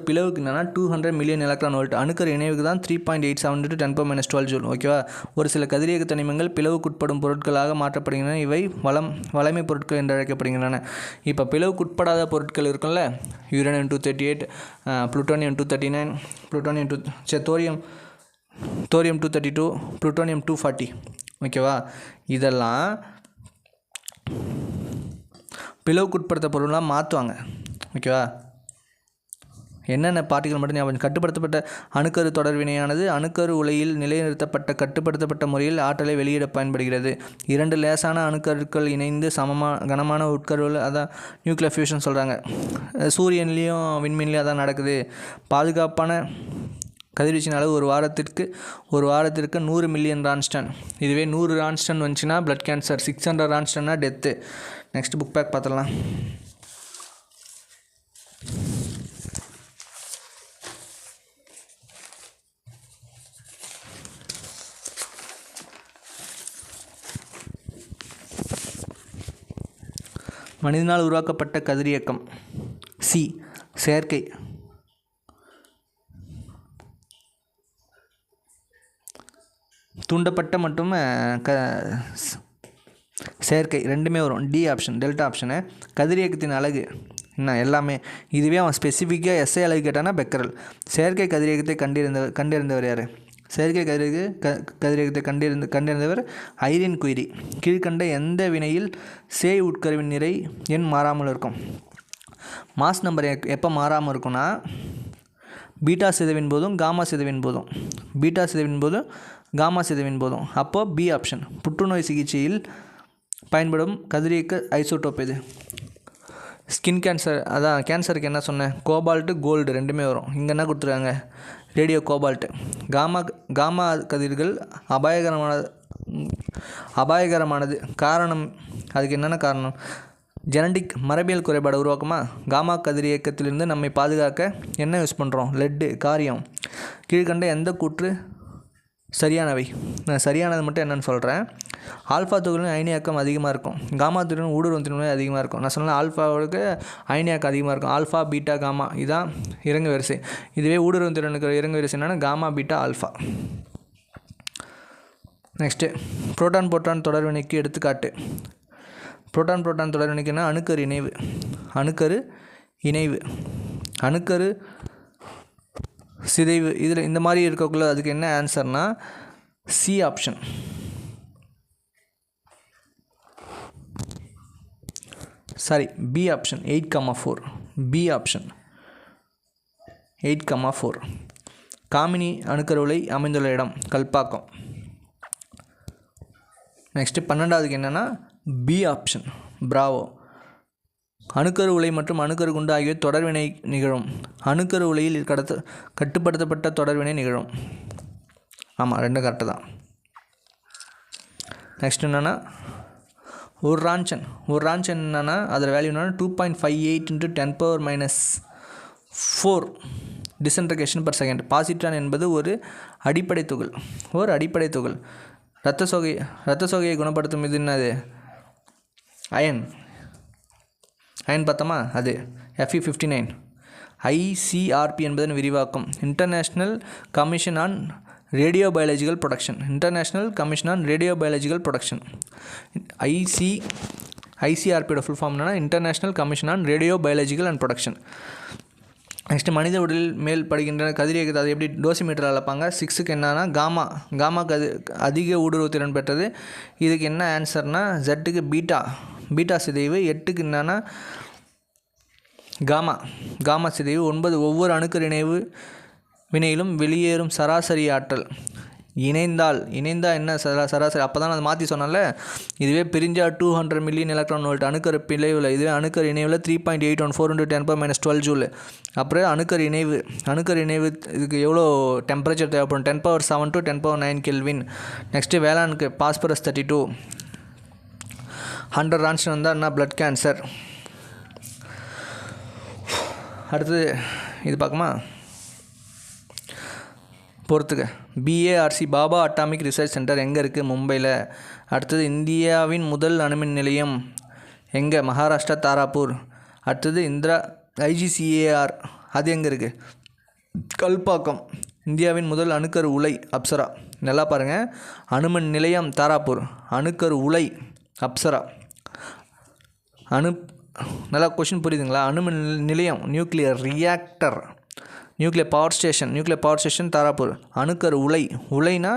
பிளவுக்கு என்னென்னா 200 மில்லியன் எலக்ட்ரான் வோல்ட். அணுக்கரு இணைவுக்கு தான் 3.872 × 10⁻12 ஜூல். ஓகேவா? ஒரு சில கதிரியக்க தனிமங்கள் பிளவுக்குட்படும் பொருட்களாக மாற்றப்படுகின்றன. இவை வளைமை பொருட்கள் என்று அழைக்கப்படுகின்றன. இப்போ பிளவுக்குட்படாத பொருட்கள் இருக்குல்ல, யுரேனியம் 238, புளுட்டோனியம் 239, தோரியம் 232, புளுட்டோனியம் 240. ஓகேவா? இதெல்லாம் பிளவுக்குட்படுத்த பொருள்லாம் மாற்றுவாங்க. ஓகேவா? என்னென்ன பார்ட்டிகள் மட்டும் ஞாபகம். கட்டுப்படுத்தப்பட்ட அணுக்கரு தொடர்வினையானது அணுக்கரு உலையில் நிலைநிறுத்தப்பட்ட கட்டுப்படுத்தப்பட்ட முறையில் ஆற்றலை வெளியிட பயன்படுகிறது. 2 லேசான அணுக்கருக்கள் இணைந்து கனமான உட்கருவில், அதான் நியூக்ளியர் ஃபியூஷன் சொல்கிறாங்க. சூரியன்லேயும் விண்மீன்லேயும் அதான் நடக்குது. பாதுகாப்பான கதிர்வீச்சின் அளவு ஒரு வாரத்திற்கு 100 மில்லியன் ரான்ஸ்டன். இதுவே 100 ரான்ஸ்டன் வந்துச்சுன்னா பிளட் கேன்சர், 600 ரான்ஸ்டன்னா டெத்து. நெக்ஸ்ட் புக் பேக் பார்த்துடலாம். மனிதனால் உருவாக்கப்பட்ட கதிரியக்கம். செயற்கை. தூண்டப்பட்ட மற்றும் செயற்கை ரெண்டுமே வரும். D option, delta option. கதிரியக்கத்தின் அலகு என்ன? எல்லாமே. இதுவே அவன் ஸ்பெசிஃபிக்காக எஸ்ஐ அலகு கேட்டானா பெக்கரல். செயற்கை கதிரியக்கத்தை கண்டறிந்தவர் யார்? செயற்கை கதிரியக்கத்தை கண்டறிந்தவர் ஐரின் குயிரி. கீழ்கண்ட எந்த வினையில் சேய் உட்கருவின் நிறை எண் மாறாமல் இருக்கும்? மாஸ் நம்பர் எப்போ மாறாமல் இருக்குன்னா பீட்டா சிதைவின் போதும் காமா சிதைவின் போதும். அப்போது பி ஆப்ஷன். புற்றுநோய் சிகிச்சையில் பயன்படும் கதிரியக்க ஐசோடோப் இது. ஸ்கின் கேன்சர், அதான் கேன்சருக்கு என்ன சொன்னேன்? கோபால்ட்டு கோல்டு ரெண்டுமே வரும். இங்கே என்ன கொடுத்துருக்காங்க? Radio cobalt. காமா கதிர்கள் அபாயகரமானது. காரணம், அதுக்கு என்னென்ன காரணம்? ஜெனடிக் மரபியல் குறைபாடு உருவாக்குமா? காமா கதிரியக்கத்திலிருந்து நம்மை பாதுகாக்க என்ன யூஸ் பண்ணுறோம்? லெட்டு. காரியம். கீழ்கண்ட எந்த கூற்று சரியானவை? நான் சரியானது மட்டும் என்னென்னு சொல்கிறேன். ஆல்ஃபா துகளின் அயனியாக்கம் அதிகமாக இருக்கும். காமா துகளின் ஊடுருவும் திறமை அதிகமாக இருக்கும். நான் சொன்னால் ஆல்ஃபாவுக்கு அயனியாக்கம் அதிகமாக இருக்கும். ஆல்ஃபா, பீட்டா, காமா இதுதான் இறங்கு வரிசை. இதுவே ஊடுருவும் திறனுக்கு இறங்கு வரிசை என்னென்னா gamma, beta, alpha. Next proton தொடர்வினைக்கு எடுத்துக்காட்டு. புரோட்டான் தொடர்வினைக்குன்னா அணுக்கரு இணைவு, அணுக்கரு சிதைவு. இதில் இந்த மாதிரி இருக்கக்குள்ள அதுக்கு என்ன ஆன்சர்னா C option. B option 8,4. B option 8,4. Kamini அணுக்கரு உலை அமைந்துள்ள இடம் கல்பாக்கம். நெக்ஸ்ட்டு 12வதுக்கு என்னென்னா பி ஆப்ஷன் பிராவோ. அணுக்கரு உலை மற்றும் அணுக்கரு குண்டு ஆகிய தொடர்வினை நிகழும். அணுக்கரு உலையில் கட்டுப்படுத்தப்பட்ட தொடர்வினை நிகழும். ஆமாம், ரெண்டும் கரெக்டு தான். நெக்ஸ்ட் என்னென்னா ஒரு ரான்சன் என்னென்னா அதில் வேல்யூ என்னென்னா 2.58 × 10⁻⁴ டிசன்ட்ரிகேஷன் பர் செகண்ட். பாசிட்ரான் என்பது ஒரு அடிப்படை துகள். இரத்த சோகையை குணப்படுத்தும் இது என்னது? அயன் பார்த்தோமா? அது Fe59. ICRP என்பதன் விரிவாக்கம் international commission on radio biological production. ஐசிஆர்பியோட ஃபுல் ஃபார்ம் என்னன்னா international commission on radio biological and production. Next மனித உடலில் மேல் படுகின்ற கதிரியக்கத்தை அது எப்படி டோசிமீட்டர் அளப்பாங்க? 6க்கு என்னன்னா காமா அதிக ஊடுருவு திறன் பெற்றது. இதுக்கு என்ன ஆன்சர்னால் ஜெட்டுக்கு பீட்டா சிதைவு. 8க்கு என்னன்னா காமா சிதைவு. 9 ஒவ்வொரு அணுக்கரு இணைவு வினையிலும் வெளியேறும் சராசரி ஆற்றல் இணைந்தால் என்ன சராசரி அப்போ தான் அதை மாற்றி சொன்னால. இதுவே பிரிஞ்சா 200 மில்லியன் எலக்ட்ரான் வோல்ட் அணுக்கரு பிழைவில், இதுவே அணுக்கரு இணைவில் 3.814 × 10⁻12 ஜூல். அப்புறம் அணுக்கரு இணைவு இதுக்கு எவ்வளோ டெம்பரேச்சர் தேவைப்படும், 10⁻7 to 10⁻9 கெல்வின். நெக்ஸ்ட்டு வேளாண்க்கு பாஸ்பரஸ் 32 100 ரான்ஸ்டன் வந்தால் என்ன பிளட் கேன்சர். அடுத்தது இது பார்க்குமா பொறுத்துக்க. BARC Baba atomic research centre எங்கே இருக்குது, மும்பையில். அடுத்தது இந்தியாவின் முதல் அணுமின் நிலையம் எங்கே, மகாராஷ்டிரா தாராப்பூர். அடுத்தது இந்திரா ஐஜிசிஏஆர் அது எங்கே இருக்குது, கல்பாக்கம். இந்தியாவின் முதல் அணுக்கரு உலை அப்சரா. நல்லா பாருங்கள், அணுமின் நிலையம் தாராப்பூர், அணுக்கரு உலை அப்சரா. நல்லா கொஷின் புரியுதுங்களா. அணுமின் நிலையம் nuclear reactor, nuclear power station Tarapur. அணுக்கரு உலைனா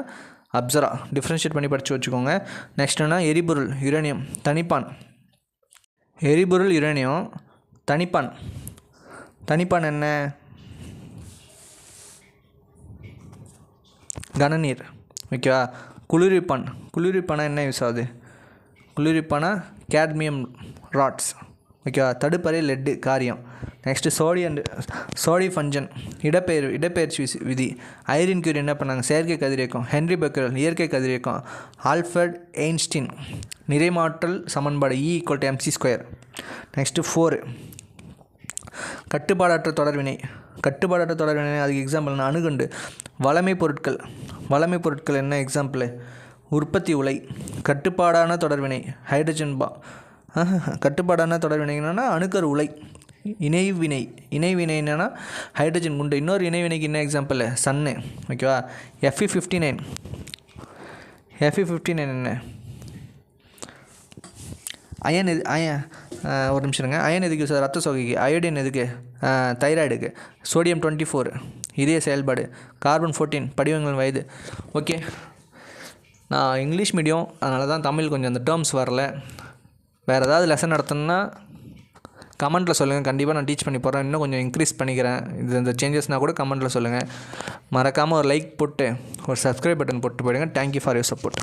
அப்சரா. டிஃப்ரென்ஷியேட் பண்ணி படித்து வச்சுக்கோங்க. நெக்ஸ்ட்னா எரிபொருள் யுரேனியம் தனிப்பான். எரிபொருள் யுரேனியம் தனிப்பான் என்ன, கனநீர். ஓகேவா. குளிர்விப்பானா என்ன யூஸ் ஆகுது, குளிர்விப்பானா கேட்மியம் ராட்ஸ். ஓகேவா. தடுப்பறை லெட்டு காரியம். நெக்ஸ்ட்டு சோடிஃபஞ்சன் இடப்பெயர்ச்சி விதி. ஐரின் கியூரி என்ன பண்ணாங்க, செயற்கை கதிரியக்கம். ஹென்ரி பெக்கரல் இயற்கை கதிரியக்கம். ஆல்ஃபர்ட் எயின்ஸ்டீன் நிறைமாற்றல் சமன்பாடு E = mc². நெக்ஸ்ட்டு 4 கட்டுப்பாடற்ற தொடர்வினை. அதுக்கு எக்ஸாம்பிள் அணுகுண்டு. வளமை பொருட்கள் என்ன எக்ஸாம்பிள், உற்பத்தி உலை. கட்டுப்பாடான தொடர்வினை ஹைட்ரஜன் கட்டுப்பாடான தொடர்வினைனா அணுக்கரு உலை. இணைவினை என்னென்னா ஹைட்ரஜன் குண்டு. இன்னொரு இணைவினைக்கு என்ன எக்ஸாம்பிள், சன்னு. ஓகேவா. Fe59 என்ன, அயன் ஒரு நிமிஷம் இருங்க. அயன் எதுக்கு சார், ரத்த சோகைக்கு. அயோடின் எதுக்கு, தைராய்டுக்கு. சோடியம் 24 இதய செயல்பாடு. கார்பன் 14 படிவங்கள் வயது. ஓகே, நான் இங்கிலீஷ் மீடியம், அதனால தான் தமிழ் கொஞ்சம் அந்த டேர்ம்ஸ் வரல. வேறு ஏதாவது லெசன் நடத்தணுன்னா கமெண்ட்டில் சொல்லுங்கள், கண்டிப்பாக நான் டீச் பண்ணி போகிறேன். இன்னும் கொஞ்சம் இன்க்ரீஸ் பண்ணிக்கிறேன். இந்த சேஞ்சஸ்னால் கூட கமெண்ட்டில் சொல்லுங்கள். மறக்காமல் ஒரு லைக் போட்டு ஒரு சப்ஸ்கிரைப் பட்டன் போட்டு போயிடுங்க. Thank you for your support.